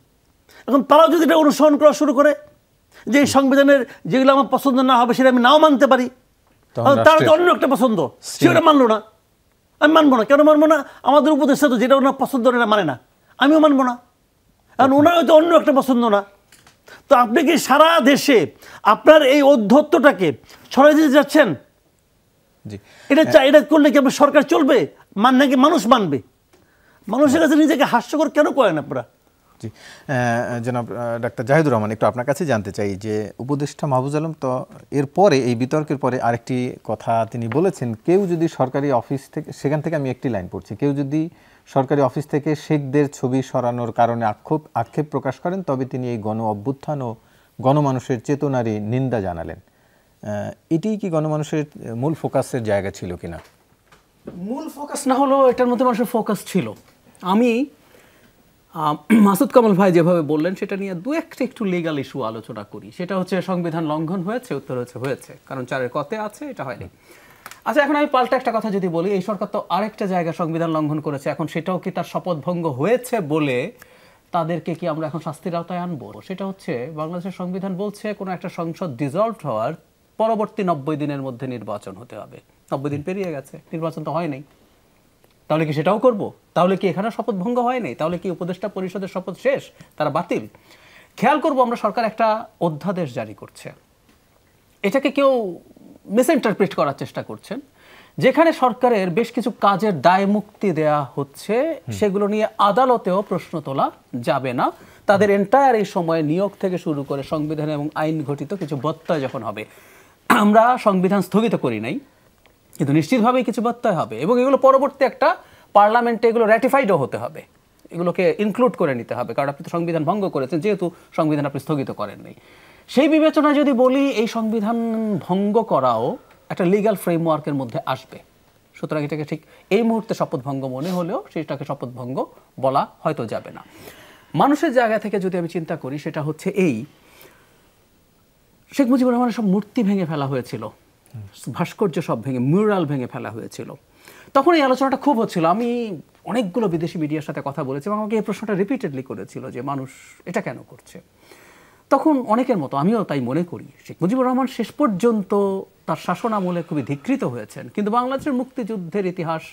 এখন তারাও যদি এটা অনুসরণ করা শুরু করে যে এই সংবিধানের যেগুলো আমার পছন্দ না হবে সেটা আমি নাও মানতে পারি, তারা তো অন্য একটা পছন্দ, সেটা মানলো না, আমি মানবো না। কেন মানবো না? আমাদের উপদেষ্টা তো যেটা ওনার পছন্দ এটা মানে না, আমিও মানবো না। কারণ ওনার হয়তো অন্য একটা পছন্দ না। তো আপনি কি সারা দেশে আপনার এই অধ্যত্বটাকে ছড়াই দিতে যাচ্ছেন? এটা করলে কি আপনার সরকার চলবে? নাকি মানুষ মানবে? মানুষের কাছে নিজেকে হাস্যকর কেন করেন আপনারা? জি, জনাব ডাক্তার জাহিদুর রহমান, একটু আপনার কাছে জানতে চাই যে উপদেষ্টা মাহফুজ আলম তো এরপরে, এই বিতর্কের পরে আরেকটি কথা তিনি বলেছেন, কেউ যদি সরকারি অফিস থেকে, সেখান থেকে আমি একটি লাইন পড়ছি, কেউ যদি সরকারি অফিস থেকে শেখদের ছবি সরানোর কারণে আক্ষেপ প্রকাশ করেন তবে তিনি এই গণ অভ্যুত্থান ও গণমানুষের চেতনারই নিন্দা জানালেন। এটিই কি গণমানুষের মূল ফোকাসের জায়গা ছিল কিনা? মূল ফোকাস না হলেও এটার মধ্যে মানুষের ফোকাস ছিল। আমি মাসুদ কামাল ভাই যেভাবে বললেন সেটা নিয়ে একটু লিগাল ইস্যু আলোচনা করি। সেটা হচ্ছে সংবিধান লঙ্ঘন হয়েছে, উত্তর হয়েছে, কারণ 4 কতে আছে, এটা হয়নি। আচ্ছা, এখন আমি পাল্টা একটা কথা যদি বলি, এই সরকার তো আরেকটা জায়গায় সংবিধান লঙ্ঘন করেছে, এখন সেটাও কি তার শপথ ভঙ্গ হয়েছে বলে তাদেরকে কি আমরা এখন শাস্তির আওতায় আনবো? সেটা হচ্ছে বাংলাদেশের সংবিধান বলছে কোনো একটা সংসদ ডিসলভ হওয়ার পরবর্তী 90 দিনের মধ্যে নির্বাচন হতে হবে। 90 দিন পেরিয়ে গেছে, নির্বাচন তো হয় নাই। তাহলে কি সেটাও করব? তাহলে কি এখানে শপথ ভঙ্গ হয় নাই? তাহলে কি উপদেষ্টা পরিষদের শপথ শেষ, তারা বাতিল? খেয়াল করব, আমরা সরকার একটা অধ্যাদেশ জারি করছে, এটাকে কেউ মিসইন্টারপ্রিট করার চেষ্টা করছেন, যেখানে সরকারের বেশ কিছু কাজের দায় মুক্তি দেয়া হচ্ছে, সেগুলো নিয়ে আদালতেও প্রশ্ন তোলা যাবে না, তাদের এন্টায়ার এই সময়ে নিয়োগ থেকে শুরু করে সংবিধান এবং আইন ঘটিত কিছু ব্যত্যয় যখন হবে, আমরা সংবিধান স্থগিত করি নাই, কিন্তু নিশ্চিতভাবেই কিছু ব্যত্যয় হবে এবং এগুলো পরবর্তী একটা পার্লামেন্টে এগুলো র্যাটিফাইডও হতে হবে, এগুলোকে ইনক্লুড করে নিতে হবে, কারণ আপনি তো সংবিধান ভঙ্গ করেছেন, যেহেতু সংবিধান আপনি স্থগিত করেন নাই। সেই বিবেচনায় যদি বলি, এই সংবিধান ভঙ্গ করাও একটা লিগ্যাল ফ্রেমওয়ার্কের মধ্যে আসবে। সুতরাং এটাকে ঠিক এই মুহূর্তে শপথভঙ্গ মনে হলেও সেটাকে শপথভঙ্গ বলা হয়তো যাবে না। মানুষের জায়গা থেকে যদি আমি চিন্তা করি, সেটা হচ্ছে এই, শেখ মুজিবুর রহমানের সব মূর্তি ভেঙে ফেলা হয়েছিল, ভাস্কর্য সব ভেঙে, মিউরাল ভেঙে ফেলা হয়েছিল। তখন এই আলোচনাটা খুব হচ্ছিল। আমি অনেকগুলো বিদেশি মিডিয়ার সাথে কথা বলেছি এবং আমাকে এই প্রশ্নটা রিপিটেডলি করেছিল যে মানুষ এটা কেন করছে। তখন অনেকের মতো আমিও তাই মনে করি, শেখ মুজিবুর রহমান শেষ পর্যন্ত তার শাসন আমলে খুবই ধিকৃত হয়েছেন, কিন্তু বাংলাদেশের মুক্তিযুদ্ধের ইতিহাস,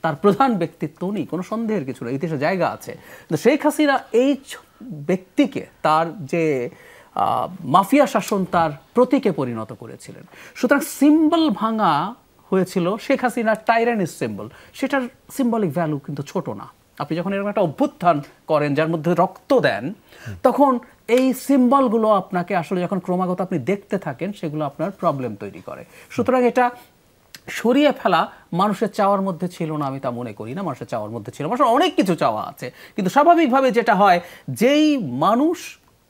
তার প্রধান ব্যক্তিত্ব নেই, কোনো সন্দেহের কিছু নেই, ইতিহাসে জায়গা আছে। কিন্তু শেখ হাসিনা এই ব্যক্তিকে তার যে মাফিয়া শাসন তার প্রতীকে পরিণত করেছিলেন। সুতরাং সিম্বল ভাঙা হয়েছিল শেখ হাসিনার টাইরানিস সিম্বল, সেটার সিম্বলিক ভ্যালু কিন্তু ছোট না। আপনি যখন এরকম একটা অভ্যুত্থান করেন যার মধ্যে রক্ত দেন, তখন এই সিম্বলগুলো আপনাকে আসলে যখন ক্রমাগত আপনি দেখতে থাকেন, সেগুলো আপনার প্রবলেম তৈরি করে। সুতরাং এটা সরিয়ে ফেলা মানুষের চাওয়ার মধ্যে ছিল না, আমি তা মনে করি না। মানুষের চাওয়ার মধ্যে ছিল, মানুষের অনেক কিছু চাওয়া আছে, কিন্তু স্বাভাবিকভাবে যেটা হয়, যেই মানুষ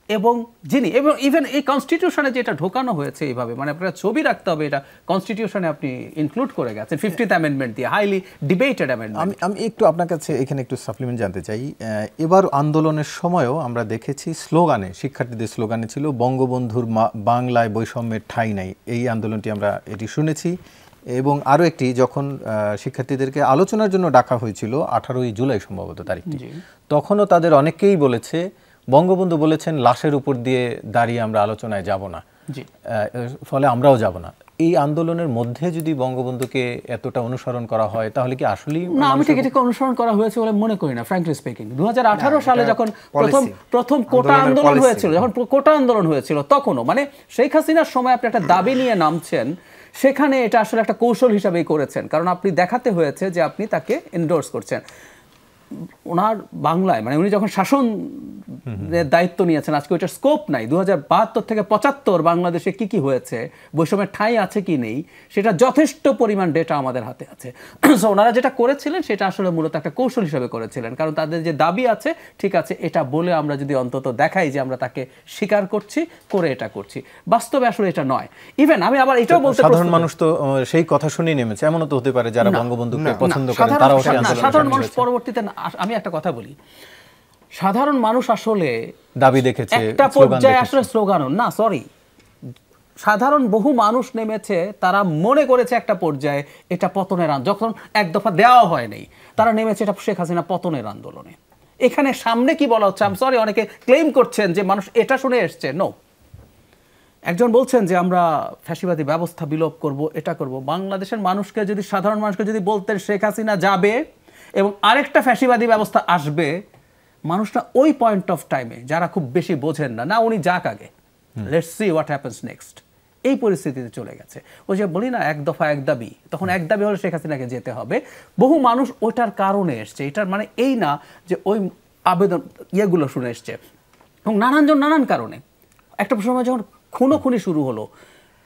এবং যিনি, এবং ইভেন এই কনস্টিটিউশনে যেটা ঢোকানো হয়েছে এইভাবে, মানে আপনার ছবি রাখতে হবে, এটা কনস্টিটিউশনে আপনি ইনক্লুড করে গেছেন 50th অ্যামেন্ডমেন্ট দিয়ে, হাইলি ডিবেটেড অ্যামেন্ডমেন্ট। আমি একটু আপনার কাছে এখানে একটু সাপ্লিমেন্ট জানতে চাই। এবার আন্দোলনের সময়ও আমরা দেখেছি স্লোগানে, শিক্ষার্থীদের স্লোগানে ছিল বঙ্গবন্ধুর বাংলায় বৈষম্যের ঠাঁই নাই। এই আন্দোলনটি আমরা এটি শুনেছি। এবং আরও একটি, যখন শিক্ষার্থীদেরকে আলোচনার জন্য ডাকা হয়েছিল 18ই জুলাই সম্ভবত তারিখটি, তখনও তাদের অনেকেই বলেছে, বঙ্গবন্ধু বলেছেন লাশের উপর দিয়ে দাঁড়িয়ে আমরা আলোচনায় যাব না, ফলে আমরাও যাব না। এই আন্দোলনের মধ্যে যদি বঙ্গবন্ধুকে এতটা অনুসরণ করা হয়, তাহলে কি আসলেই না? আমি ঠিক এটাকে অনুসরণ করা হয়েছে বলে মনে করি না, ফ্র্যাঙ্কলি স্পিকিং। 2018 সালে যখন প্রথম কোটা আন্দোলন হয়েছিল, যখন কোটা আন্দোলন হয়েছিল, তখনও মানে শেখ হাসিনার সময় আপনি একটা দাবি নিয়ে নামছেন, সেখানে এটা আসলে একটা কৌশল হিসাবেই করেছেন, কারণ আপনি দেখাতে হয়েছে যে আপনি তাকে এন্ডোর্স করছেন। ওনার বাংলায়, মানে উনি যখন শাসন দায়িত্ব নিয়েছেন, আজকে ওইটার স্কোপ নাই। 2072 থেকে 75 বাংলাদেশে কি কি হয়েছে, বৈষম্যের ঠাঁই আছে কি নেই, সেটা যথেষ্ট পরিমাণ ডেটা আমাদের হাতে আছে। সো ওনারা যেটা করেছিলেন, সেটা আসলে মূলত একটা কৌশল হিসাবে করেছিলেন, কারণ তাদের যে দাবি আছে, ঠিক আছে, এটা বলে আমরা যদি অন্তত দেখাই যে আমরা তাকে স্বীকার করছি, করে এটা করছি, বাস্তবে আসলে এটা নয়। ইভেন আমি আবার এটাও বলতে, সাধারণ মানুষ তো সেই কথা শুনেই নেমেছে। এমনও তো হতে পারে যারা বঙ্গবন্ধুকে পছন্দ করেন তারাও সেই আন্দোলনে সাধারণ মানুষ পরবর্তীতে, আমি একটা কথা বলি, সাধারণ মানুষ আসলে দাবি দেখেছে, একটা পর্যায়ে আসলে স্লোগান না, সরি, সাধারণ বহু মানুষ নেমেছে, তারা মনে করেছে একটা পর্যায়ে এটা পতনের আন্দোলন, যখন এক দফা দেওয়া হয় নাই, তারা নেমেছে এটা শেখ হাসিনা পতনের আন্দোলনে। এখানে সামনে কি বলা হচ্ছে, সরি, অনেকে ক্লেম করছেন যে মানুষ এটা শুনে এসছে। নো, একজন বলছেন যে আমরা ফ্যাসিবাদী ব্যবস্থা বিলোপ করব, এটা করব। বাংলাদেশের মানুষকে যদি, সাধারণ মানুষকে যদি বলতেন শেখ হাসিনা যাবে এবং আরেকটা ফ্যাসিবাদী ব্যবস্থা আসবে, মানুষটা ওই পয়েন্ট অফ টাইমে, যারা খুব বেশি বোঝেন না, উনি যাক আগে, let's see what happens next, এই পরিস্থিতিতে চলে গেছে। ওই যে বলি না, এক দফা এক দাবি, তখন এক দাবি হলে শেখ হাসিনাকে যেতে হবে। বহু মানুষ ওইটার কারণে এসছে, এটার মানে এই না যে ওই আবেদন ইয়েগুলো শুনে এসছে, এবং নানানজন নানান কারণে। একটা সময় যখন খুনোখুনি শুরু হলো,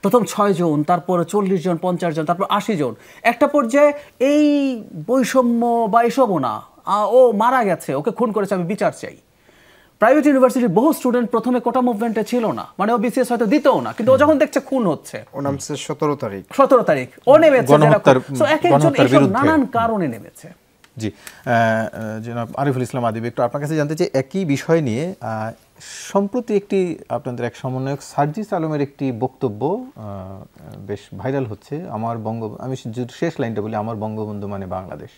প্রথম 6 জন, তারপরে 40 জন, 50 জন, তারপর 80 জন, একটা পর্যায়ে এই বৈষম্য বা এসবও না, ও মারা গেছে, ওকে খুন করেছে, আমি বিচার চাই। প্রাইভেট ইউনিভার্সিটির বহু স্টুডেন্ট প্রথমে কোটা মুভমেন্টে ছিল না, মানে ও বিসিএস হয়তো দিতেও না, কিন্তু ও যখন দেখছে খুন হচ্ছে, ও নামছে 17 তারিখ ও নেমেছে, এক একজন এইসব নানান কারণে নেমেছে। জি, জনাব আরিফুল ইসলাম আদিব, একটু আপনার কাছে জানতে চাই একই বিষয় নিয়ে। সম্প্রতি একটি আপনাদের এক সমন্বয়ক সার্জিস আলমের একটি বক্তব্য বেশ ভাইরাল হচ্ছে, আমি শেষ লাইনটা বলি, আমার বঙ্গবন্ধু মানে বাংলাদেশ।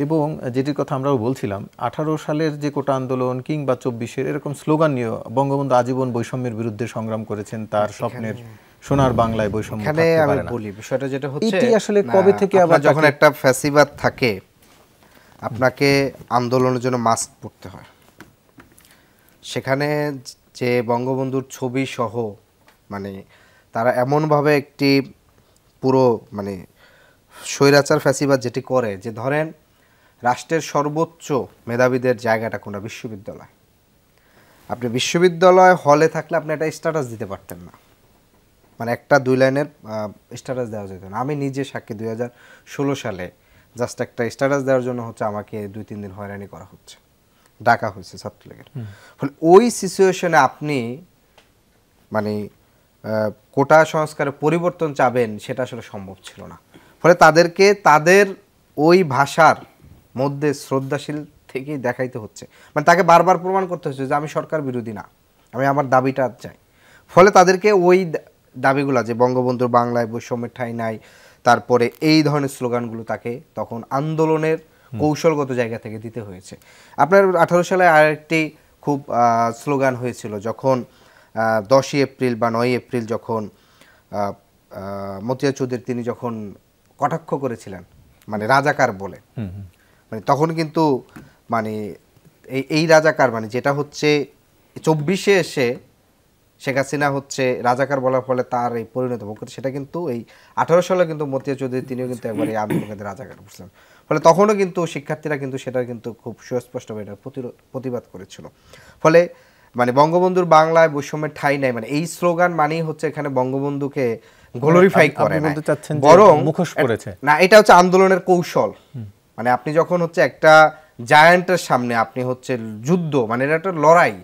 এবং যেটির কথা আমরাও বলছিলাম, 18 সালের যে কোটা আন্দোলন কিংবা 24-এর এরকম স্লোগান নিয়ে বঙ্গবন্ধু আজীবন বৈষম্যের বিরুদ্ধে সংগ্রাম করেছেন, তার স্বপ্নের সোনার বাংলায় বৈষম্য থাকতে পারে না। আমি বলি বিষয়টা যেটা হচ্ছে, এটি আসলে কবে থেকে আবার যখন একটা ফ্যাসিবাদ থাকে, আপনাকে আন্দোলনের জন্য মাস্ক পরতে হয়। সেখানে যে বঙ্গবন্ধুর ছবি সহ, মানে তারা এমনভাবে একটি পুরো, মানে স্বৈরাচার ফ্যাসিবাদ যেটি করে, যে ধরেন রাষ্ট্রের সর্বোচ্চ মেধাবীদের জায়গাটা কোনটা, বিশ্ববিদ্যালয়। আপনি বিশ্ববিদ্যালয় হলে থাকলে আপনি একটা স্ট্যাটাস দিতে পারতেন না, মানে একটা 2 লাইনের স্ট্যাটাস দেওয়া যেত না। আমি নিজে সাক্ষী 2016 সালে জাস্ট একটা স্ট্যাটাস দেওয়ার জন্য হচ্ছে আমাকে 2-3 দিন হয়রানি করা হচ্ছে, ডাকা হয়েছে ছাত্রলীগের। ফলে ওই সিচুয়েশনে আপনি মানে কোটা সংস্কারের পরিবর্তন চাবেন সেটা আসলে সম্ভব ছিল না। ফলে তাদেরকে তাদের ওই ভাষার মধ্যে শ্রদ্ধাশীল থেকেই দেখাইতে হচ্ছে, মানে তাকে বারবার প্রমাণ করতে হচ্ছে যে আমি সরকার বিরোধী না, আমি আমার দাবিটা চাই। ফলে তাদেরকে ওই দাবিগুলো যে বঙ্গবন্ধুর বাংলায় বৈষম্যের ঠাঁই নাই, তারপরে এই ধরনের স্লোগানগুলো তাকে তখন আন্দোলনের কৌশলগত জায়গা থেকে দিতে হয়েছে। আপনার 18 সালে আরেকটি খুব স্লোগান হয়েছিল যখন 10ই এপ্রিল বা 9ই এপ্রিল যখন মতিয়া চৌধুরী তিনি যখন কটাক্ষ করেছিলেন মানে রাজাকার বলে, মানে তখন কিন্তু মানে এই রাজাকার মানে যেটা হচ্ছে 24-এ এসে শেখ হাসিনা হচ্ছে রাজাকার বলার ফলে তার এই পরিণত ভোগ করতে, সেটা কিন্তু এই 18 সালে কিন্তু মতিয়া চৌধুরী তিনিও কিন্তু একবার এই আন্দোলনকে রাজাকার বলছিলেন। ফলে তখনও কিন্তু শিক্ষার্থীরা কিন্তু সেটা কিন্তু খুব সুস্পষ্টভাবে এটা প্রতিবাদ করেছিল। ফলে মানে বঙ্গবন্ধুর বাংলায় বৈষম্যের ঠাঁই নাই, মানে এই স্লোগান মানেই হচ্ছে এখানে বঙ্গবন্ধুকে গ্লোরিফাই করে না, বরং মুখোশ পড়েছে না, এটা হচ্ছে আন্দোলনের কৌশল। মানে আপনি যখন হচ্ছে একটা জায়ান্টের সামনে আপনি হচ্ছে যুদ্ধ, মানে এটা একটা লড়াই,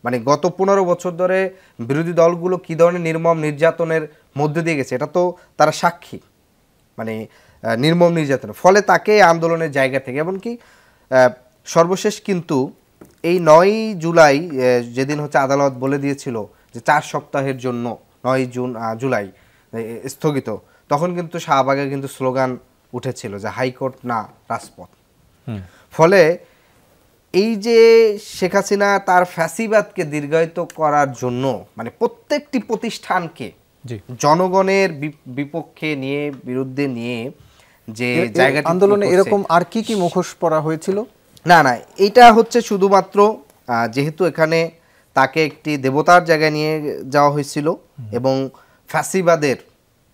মানে গত 15 বছর ধরে বিরোধী দলগুলো কি ধরনের নির্মম নির্যাতনের মধ্যে দিয়ে গেছে এটা তো তারা সাক্ষী, মানে নির্মম নির্যাতনের ফলে তাকে আন্দোলনের জায়গা থেকে এমনকি সর্বশেষ কিন্তু এই 9 জুলাই যেদিন হচ্ছে আদালত বলে দিয়েছিল যে 4 সপ্তাহের জন্য 9 জুলাই স্থগিত, তখন কিন্তু শাহবাগে কিন্তু স্লোগান উঠেছিল যে হাইকোর্ট না রাজপথ। ফলে এই যে শেখ হাসিনা তার ফ্যাসিবাদকে দীর্ঘায়িত করার জন্য মানে প্রত্যেকটি প্রতিষ্ঠানকে জনগণের বিপক্ষে নিয়ে বিরুদ্ধে নিয়ে যে জায়গাটি আন্দোলনে এরকম আর কি কি মুখোশ পরা হয়েছিল? না না, এটা হচ্ছে শুধুমাত্র যেহেতু এখানে তাকে একটি দেবতার জায়গায় নিয়ে যাওয়া হয়েছিল এবং ফ্যাসিবাদের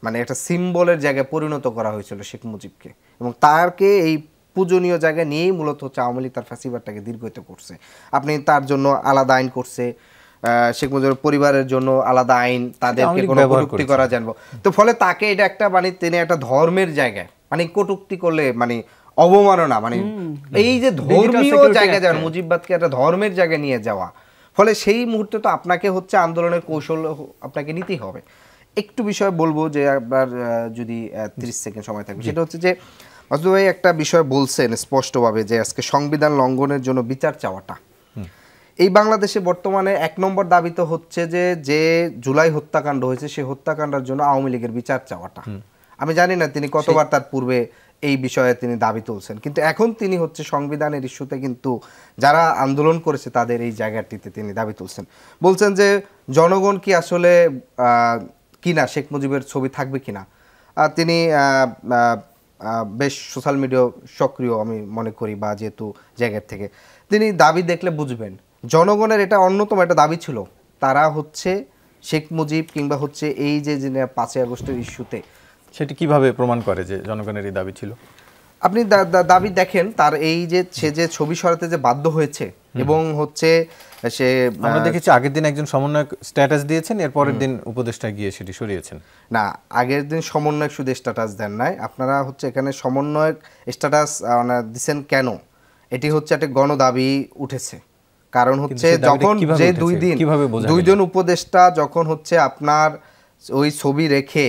মানে একটা সিম্বলের জায়গায় পরিণত করা হয়েছিল শেখ মুজিবকে, এবং তারকে এই পূজনীয় জায়গায় নিয়েই মূলত হচ্ছে আওয়ামী লীগ তার ফ্যাসিবাদটাকে দীর্ঘায়িত করছে। আপনি তার জন্য আলাদা আইন করছে, শেখ মুজিবের পরিবারের জন্য আলাদা আইন, তাদেরকে কোনো কটূক্তি করা জানবো, তো ফলে তাকে এটা একটা মানে তিনি একটা ধর্মের জায়গায় মানে কটূক্তি করলে মানে অবমাননা, মানে এই যে ধর্মীয় জায়গায় যাওয়া মুজিববাদকে একটা ধর্মের জায়গায় নিয়ে যাওয়া, ফলে সেই মুহূর্তে তো আপনাকে হচ্ছে আন্দোলনের কৌশল আপনাকে নিতেই হবে। একটু বিষয় বলবো যে একবার যদি 30 সেকেন্ড সময় থাকবে, সেটা হচ্ছে যে মাসুদ ভাই একটা বিষয় বলছেন স্পষ্টভাবে যে আজকে সংবিধান লঙ্ঘনের জন্য বিচার চাওয়াটা, এই বাংলাদেশে বর্তমানে 1 নম্বর দাবি তো হচ্ছে যে জুলাই হত্যাকাণ্ড হয়েছে সেই হত্যাকাণ্ডের জন্য আওয়ামী লীগের বিচার চাওয়াটা। আমি জানি না তিনি কতবার তার পূর্বে এই বিষয়ে তিনি দাবি তুলছেন, কিন্তু এখন তিনি হচ্ছে সংবিধানের ইস্যুতে কিন্তু যারা আন্দোলন করেছে তাদের এই জায়গাটিতে তিনি দাবি তুলছেন, বলছেন যে জনগণ কি আসলে কিনা শেখ মুজিবের ছবি থাকবে কিনা। তিনি বেশ সোশ্যাল মিডিয়া সক্রিয় আমি মনে করি, বা যেহেতু জায়গার থেকে তিনি দাবি দেখলে বুঝবেন জনগণের এটা অন্যতম একটা দাবি ছিল, তারা হচ্ছে শেখ মুজিব কিংবা হচ্ছে এই যে 5ই আগস্টের ইস্যুতে। সেটি কিভাবে প্রমাণ করে যে জনগণের এই দাবি ছিল? আপনি দাবি দেখেন তার এই যে সে যে ছবি সরাতে যে বাধ্য হয়েছে এবং হচ্ছে সে আমরা দেখেছি আগের দিন একজন সমন্বয়ক স্ট্যাটাস দিয়েছেন, এর পরের দিন উপদেষ্টা গিয়ে সেটি সরিয়েছেন। না, আগের দিন সমন্বয়ক শুধু স্ট্যাটাস দেন নাই, আপনারা হচ্ছে এখানে সমন্বয়ক স্ট্যাটাস দিচ্ছেন কেন, এটি হচ্ছে একটা গণদাবি উঠেছে, কারণ হচ্ছে যখন যে 2 দিন উপদেষ্টা যখন হচ্ছে আপনার ওই ছবি রেখে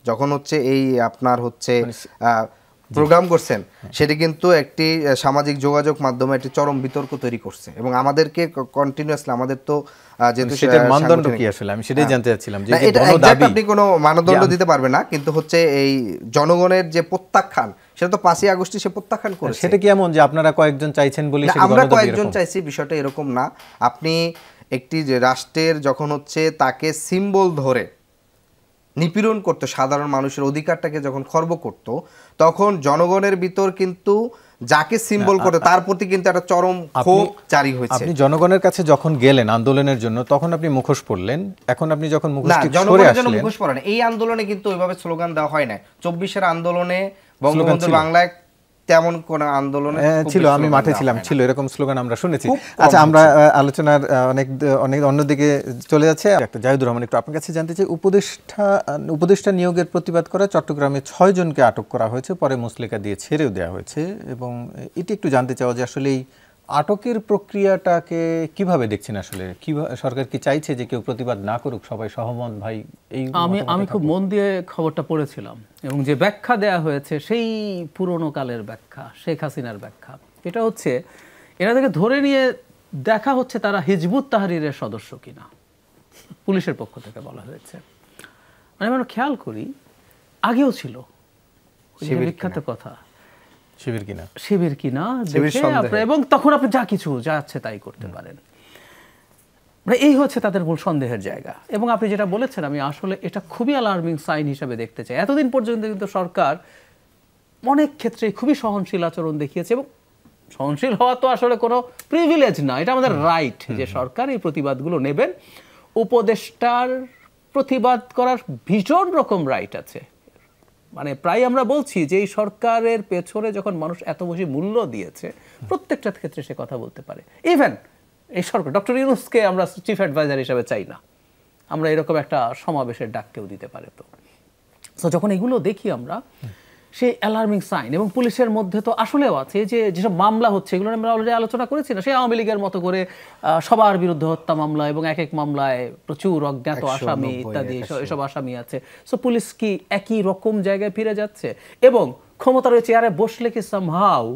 যখন হচ্ছে এই আপনার হচ্ছে প্রোগ্রাম করছেন, সেটি কিন্তু একটি সামাজিক যোগাযোগ মাধ্যমে একটি চরম বিতর্ক তৈরি করছে, এবং আমাদেরকে কন্টিনিউয়াসলি আমাদের তো যেহেতু সেটার মানদণ্ড কি আসলে আমি সেটাই জানতে চাচ্ছিলাম, যে এটা এক্স্যাক্ট আপনি কোনো মানদণ্ড দিতে পারবে না, কিন্তু হচ্ছে এই জনগণের যে প্রত্যাখ্যান সেটা তো 5ই আগস্টে সে প্রত্যাখ্যান করেছে। সেটা কি এমন যে আপনারা কয়েকজন চাইছেন বলে সেটা আমরা কয়েকজন চাইছি, বিষয়টা এরকম না। আপনি একটি যে রাষ্ট্রের যখন হচ্ছে তাকে সিম্বল ধরে নিপীড়ন করতো, সাধারণ মানুষের অধিকারটাকে যখন খর্ব করত, তখন জনগণের ভিতর কিন্তু যাকে সিম্বল করতে তার প্রতি কিন্তু একটা চরম ক্ষোভ জারি হয়েছে। আপনি জনগণের কাছে যখন গেলেন আন্দোলনের জন্য তখন আপনি মুখোশ পরলেন, এখন আপনি যখন মুখোশটি সরে জনগণের জন্য আসলেন, মুখোশ পরেন। এই আন্দোলনে কিন্তু ওইভাবে স্লোগান দেওয়া হয় না। 24-এর আন্দোলনে বঙ্গবন্ধুর বাংলায় তেমন কোন আন্দোলনে ছিল, আমি মাঠে ছিলাম, ছিল এরকম স্লোগান আমরা শুনেছি। আচ্ছা, আমরা আলোচনার অনেক অনেক অন্যদিকে চলে যাচ্ছে। একটা জাহিদুর রহমান, একটু আপনার কাছে জানতে চাই, উপদেষ্টা নিয়োগের প্রতিবাদ করা চট্টগ্রামে 6 জনকে আটক করা হয়েছে, পরে মুচলেকা দিয়ে ছেড়েও দেওয়া হয়েছে, এবং এটি একটু জানতে চাওয়া যে আসলে এই আটকের প্রক্রিয়াটাকে কিভাবে দেখছেন? আসলে সরকার কি চাইছে যে কেউ প্রতিবাদ না করুক, সবাই সহমত? ভাই, এই আমি খুব মন দিয়ে খবরটা পড়েছিলাম, এবং যে ব্যাখ্যা দেয়া হয়েছে সেই পুরনো কালের ব্যাখ্যা, শেখ হাসিনার ব্যাখ্যা। এটা হচ্ছে এনাদেরকে ধরে নিয়ে দেখা হচ্ছে তারা হিজবুত তাহরিরের সদস্য কিনা, পুলিশের পক্ষ থেকে বলা হয়েছে। মানে আমরা খেয়াল করি আগেও ছিল বিখ্যাত কথা, শিবির কিনা এবং তখন আপনি যা কিছু যা আছে তাই করতে পারেন। এই হচ্ছে তাদের মূল সন্দেহের জায়গা। এবং আপনি যেটা বলেছেন, আমি আসলে এটা খুবই অ্যালার্মিং সাইন হিসেবে দেখতে চাই। এতদিন পর্যন্ত কিন্তু সরকার অনেক ক্ষেত্রে খুবই সহনশীল আচরণ দেখিয়েছে, এবং সহনশীল হওয়া তো আসলে কোনো প্রিভিলেজ না, এটা আমাদের রাইট যে সরকার এই প্রতিবাদগুলো নেবেন। উপদেষ্টার প্রতিবাদ করার ভীষণ রকম রাইট আছে। মানে প্রায় আমরা বলছি যে এই সরকারের পেছনে যখন মানুষ এত বেশি মূল্য দিয়েছে, প্রত্যেকটা ক্ষেত্রে সে কথা বলতে পারে। ইভেন এই সরকার ডক্টর ইউনূসকে আমরা চিফ অ্যাডভাইজার হিসেবে চাই না, আমরা এরকম একটা সমাবেশের ডাককেও দিতে পারে। তো যখন এগুলো দেখি আমরা, সেই অ্যালার্মিং সাইন। এবং পুলিশের মধ্যে তো আসলেও আছে যে যেসব মামলা হচ্ছে, এগুলো আমরা অলরেডি আলোচনা করেছি না, সেই আওয়ামী লীগের মতো করে সবার বিরুদ্ধে হত্যা মামলা, এবং এক এক মামলায় প্রচুর অজ্ঞাত আসামি ইত্যাদি এসব আসামি আছে। সো পুলিশ কি একই রকম জায়গায় ফিরে যাচ্ছে? এবং ক্ষমতার ওই চেয়ারে বসলে কি সামহাউ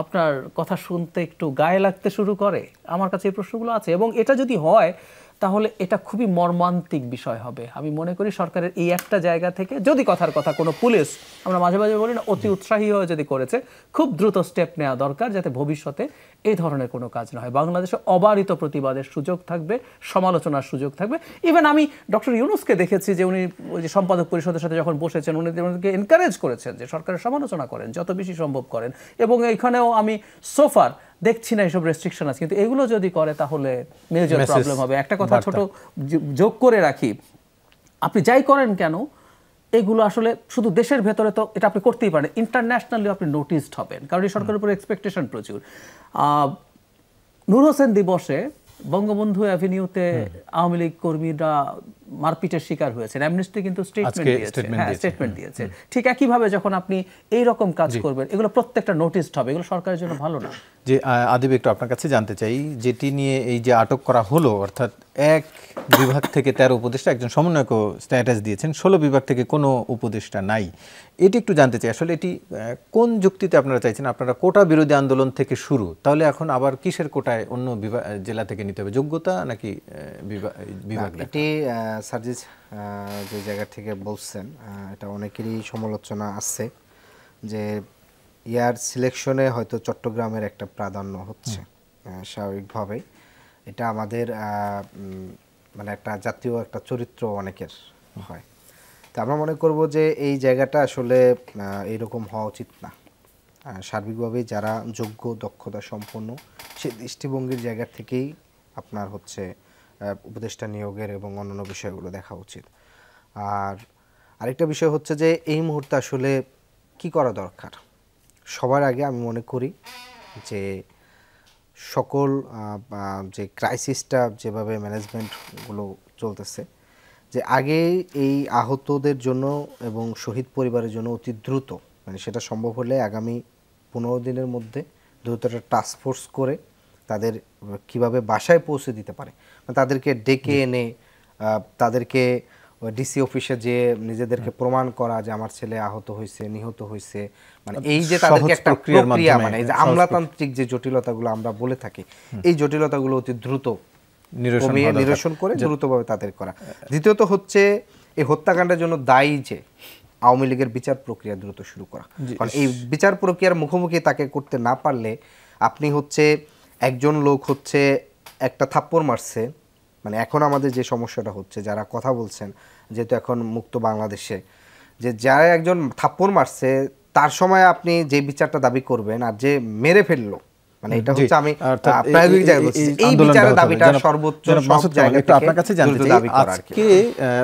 আপনার কথা শুনতে একটু গায়ে লাগতে শুরু করে? আমার কাছে এই প্রশ্নগুলো আছে। এবং এটা যদি হয় তাহলে এটা খুবই মর্মান্তিক বিষয় হবে। আমি মনে করি সরকারের এই একটা জায়গা থেকে যদি কথার কথা কোনো পুলিশ, আমরা মাঝে মাঝে বলি না, অতি উৎসাহী হয়ে যদি করেছে, খুব দ্রুত স্টেপ নেওয়া দরকার যাতে ভবিষ্যতে এই ধরনের কোনো কাজ না হয়। বাংলাদেশে অবারিত প্রতিবাদের সুযোগ থাকবে, সমালোচনার সুযোগ থাকবে। ইভেন আমি ডক্টর ইউনূসকে দেখেছি যে উনি ওই যে সম্পাদক পরিষদের সাথে যখন বসেছেন, উনি ওনাদেরকে এনকারেজ করেছেন যে সরকারের সমালোচনা করেন, যত বেশি সম্ভব করেন। এবং এইখানেও আমি সোফার দেখছি না এসব রেস্ট্রিকশন আছে, কিন্তু এগুলো যদি করে তাহলে মেজর প্রবলেম হবে। একটা কথা ছোট যোগ করে রাখি, আপনি যাই করেন কেন এগুলো আসলে শুধু দেশের ভেতরে তো এটা আপনি করতেই পারেন, ইন্টারন্যাশনালি আপনি নোটিসড হবেন, কারণ এই সরকারের উপর এক্সপেকটেশন প্রচুর। নূর হোসেন দিবসে বঙ্গবন্ধু অ্যাভিনিউতে আওয়ামী লীগ কর্মীরা মারপিটের শিকার হয়েছে, অ্যামনেস্টি কিন্তু স্টেটমেন্ট দিয়েছে। ঠিক একইভাবে যখন আপনি এই রকম কাজ করবেন, এগুলো প্রত্যেকটা নোটিসড হবে, এগুলো সরকারের জন্য ভালো না। যে আদিব, একটু আপনার কাছে জানতে চাই, যেটি নিয়ে এই যে আটক করা হলো, অর্থাৎ এক বিভাগ থেকে 13 উপদেষ্টা, একজন সমন্বয়কও স্ট্যাটাস দিয়েছেন, 16 বিভাগ থেকে কোনো উপদেষ্টা নাই। এটি একটু জানতে চাই, আসলে এটি কোন যুক্তিতে আপনারা চাইছেন? আপনারা কোটা বিরোধী আন্দোলন থেকে শুরু, তাহলে এখন আবার কিসের কোটায় অন্য জেলা থেকে নিতে হবে? যোগ্যতা নাকি বিভাগ? এটি সার্জিস যে জায়গা থেকে বলছেন, এটা অনেকেরই সমালোচনা আছে যে ইয়ার সিলেকশনে হয়তো চট্টগ্রামের একটা প্রাধান্য হচ্ছে। স্বাভাবিকভাবেই এটা আমাদের মানে একটা জাতীয় একটা চরিত্র অনেকের হয়। তো আমরা মনে করব যে এই জায়গাটা আসলে এইরকম হওয়া উচিত না। সার্বিকভাবেই যারা যোগ্য, দক্ষতা সম্পন্ন, সেই দৃষ্টিভঙ্গির জায়গা থেকেই আপনার হচ্ছে উপদেষ্টা নিয়োগের এবং অন্যান্য বিষয়গুলো দেখা উচিত। আর আরেকটা বিষয় হচ্ছে যে এই মুহূর্তে আসলে কি করা দরকার, সবার আগে আমি মনে করি যে সকল যে ক্রাইসিসটা যেভাবে ম্যানেজমেন্টগুলো চলতেছে, যে আগে এই আহতদের জন্য এবং শহীদ পরিবারের জন্য অতি দ্রুত, মানে সেটা সম্ভব হলে আগামী 15 দিনের মধ্যে দ্রুত একটা টাস্কফোর্স করে তাদের কিভাবে বাসায় পৌঁছে দিতে পারে, তাদেরকে ডেকে এনে তাদেরকে ডিসি অফিসে যে নিজেদেরকে প্রমাণ করা যে আমার ছেলে আহত হয়েছে, নিহত হয়েছে, মানে এই যে তাদেরকে একটা প্রক্রিয়া, মানে এই যে আমলাতান্ত্রিক যে জটিলতাগুলো আমরা বলে থাকি, এই জটিলতাগুলো অতি দ্রুত নিরসন করে দ্রুতভাবে তাদের করা। দ্বিতীয়ত হচ্ছে এই হত্যাকাণ্ডের জন্য দায়ী যে আওয়ামী লীগের বিচার প্রক্রিয়া দ্রুত শুরু করা। কারণ এই বিচার প্রক্রিয়ার মুখোমুখি তাকে করতে না পারলে আপনি হচ্ছে একজন লোক হচ্ছে একটা থাপ্পড় মারছে, মানে এখন আমাদের যে সমস্যাটা হচ্ছে, যারা কথা বলছেন যেহেতু এখন মুক্ত বাংলাদেশে, যে যারা একজন থাপ্পড় মারছে তার সময় আপনি যে বিচারটা দাবি করবেন, আর যে মেরে ফেললো মানে এটা হচ্ছে আমি অর্থাৎ প্রায়োগিক জায়গায় বলছি, এই আন্দোলনটা বিচারের হতে হবে। দাবিটা জনাব- সর্বোচ্চ জনাব সব মাসুদ কামাল, জায়গা একটু থেকে আপনার কাছে জানতে দ্রুত চাই, দাবি করা আর কি। আজকে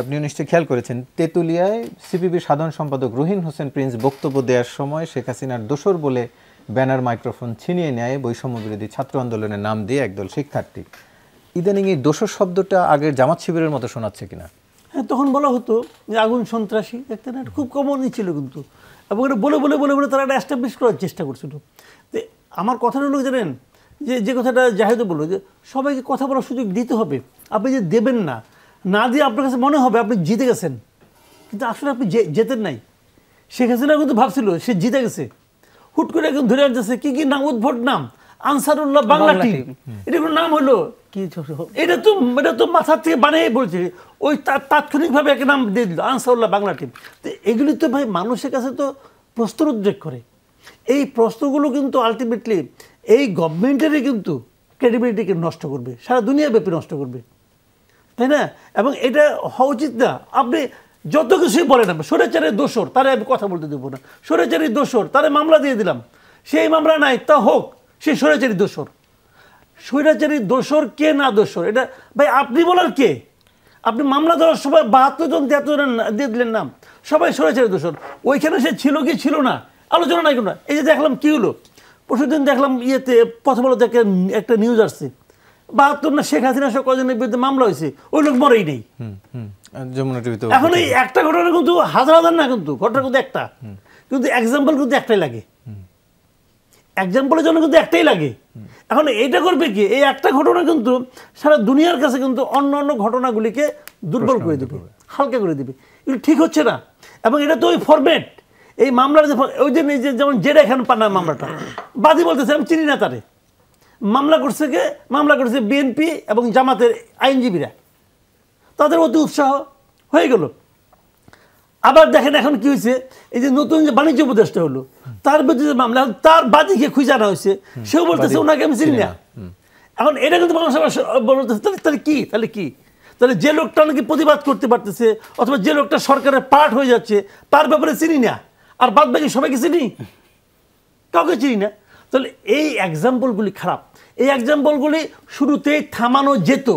আপনি নিশ্চয়ই খেয়াল করেছেন তেতুলিয়ায় সিপিবির সাধারণ সম্পাদক রুহিন হোসেন প্রিন্স বক্তব্য দেওয়ার সময় শেখ হাসিনার দোসর বলে ব্যানার মাইক্রোফোন ছিনিয়ে নেয় বৈষম্য বিরোধী ছাত্র আন্দোলনের নাম দিয়ে একদল শিক্ষার্থী। ইদানিং এই দোসর শব্দটা আগের জামাত শিবিরের মতো শোনাচ্ছে কিনা? হ্যাঁ, তখন বলা হতো যে আগুন সন্ত্রাসী, একটা না, এটা খুব কমনই ছিল কিন্তু, এবং এটা বলে বলে বলে বলে তারা এটা এস্টাবলিশ করার চেষ্টা করছিল। তো আমার কথাটা হলো জানেন, যে কথাটা জাহেদও বললো যে সবাইকে কথা বলার সুযোগ দিতে হবে। আপনি যে দেবেন না, না দিয়ে আপনার কাছে মনে হবে আপনি জিতে গেছেন, কিন্তু আসলে আপনি জেতেন নাই। শেখ হাসিনা কিন্তু ভাবছিল সে জিতে গেছে, হুট করে একদম ধরে আনতেছে কি কি নাম, উদ্ভট নাম, আনসারুল্লাহ বাংলা টিম, এটা কোনো নাম হলো? এটা তো মাথার থেকে বানিয়ে বলছে, ওই তাৎক্ষণিকভাবে একটা নাম দিয়ে দিল আনসারুল্লাহ বাংলা টিম। তো এগুলি তো ভাই মানুষের কাছে তো প্রশ্ন উদ্রেক করে। এই প্রশ্নগুলো কিন্তু আলটিমেটলি এই গভর্নমেন্টেরই কিন্তু ক্রেডিবিলিটিকে নষ্ট করবে, সারা দুনিয়াব্যাপী নষ্ট করবে, তাই না? এবং এটা হওয়া উচিত না। আপনি যত কিছুই বলেন না, স্বৈরাচারের দোষর তারে আমি কথা বলতে দেবো না, স্বৈরাচারী দোষর তারে মামলা দিয়ে দিলাম, সেই মামলা নাই তা হোক, সেই স্বৈরাচারী দোষর। স্বৈরাচারী দোষর কে না দোষর এটা ভাই আপনি বলার কে? আপনি মামলা দেওয়ার সবাই 72 জন 73 জন দিয়ে দিলেন নাম, সবাই স্বৈরাচারী দোষর। ওইখানে সে ছিল কি ছিল না আলোচনা নাই কোনো। এই যে দেখলাম কি হলো, পরশুদিন দেখলাম ইয়েতে প্রথম আলোতে একটা নিউজ আসছে, 72 না শেখ হাসিনা সহ কজনের বিরুদ্ধে মামলা হয়েছে, ওই লোক মরেই নেই। যমুনা টিভিতে এখন এই একটা ঘটনা কিন্তু হাজার হাজার না, কিন্তু ঘটনা কিন্তু একটা, কিন্তু এক্সাম্পল কিন্তু একটাই লাগে, এক্সাম্পলের জন্য কিন্তু একটাই লাগে। এখন এইটা করবে কি, এই একটা ঘটনা কিন্তু সারা দুনিয়ার কাছে কিন্তু অন্য অন্য ঘটনাগুলিকে দুর্বল করে দেবে, হালকা করে দেবে। এগুলো ঠিক হচ্ছে না। এবং এটা তো ওই ফরম্যাট, এই মামলার যে ওই যে যেমন জেরা খান পান্না মামলাটা, বাদী বলতেছে আমি চিনি না তারে, মামলা করছে কে? মামলা করছে বিএনপি এবং জামাতের আইনজীবীরা, তাদের অতি উৎসাহ হয়ে গেল। আবার দেখেন এখন কি হয়েছে, এই যে নতুন যে বাণিজ্য উপদেষ্টা হলো তার বিরুদ্ধে মামলা, তার বাদীকে খুঁজে আনা হয়েছে, সেও বলতেছে ওনাকে আমি চিনি না। এখন এটা কিন্তু মানুষ বলতেছে তাহলে কি, তাহলে যে লোকটা নাকি প্রতিবাদ করতে পারতেছে অথবা যে লোকটা সরকারের পার্ট হয়ে যাচ্ছে তার ব্যাপারে চিনি না, আর বাদ বাকি সবাইকে চিনি, কাউকে চিনি না। তাহলে এই এক্সাম্পলগুলি খারাপ। এই এক্সাম্পলগুলি শুরুতেই থামানো যেত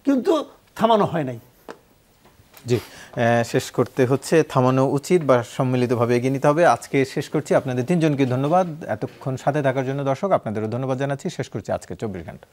কিন্তু থামানো হয় নাই। জি, শেষ করতে হচ্ছে, থামানো উচিত বা সম্মিলিতভাবে এগিয়ে নিতে হবে। আজকে শেষ করছি। আপনাদের তিনজনকে ধন্যবাদ এতক্ষণ সাথে থাকার জন্য। দর্শক আপনাদেরও ধন্যবাদ জানাচ্ছি। শেষ করছি আজকে 24 ঘন্টা।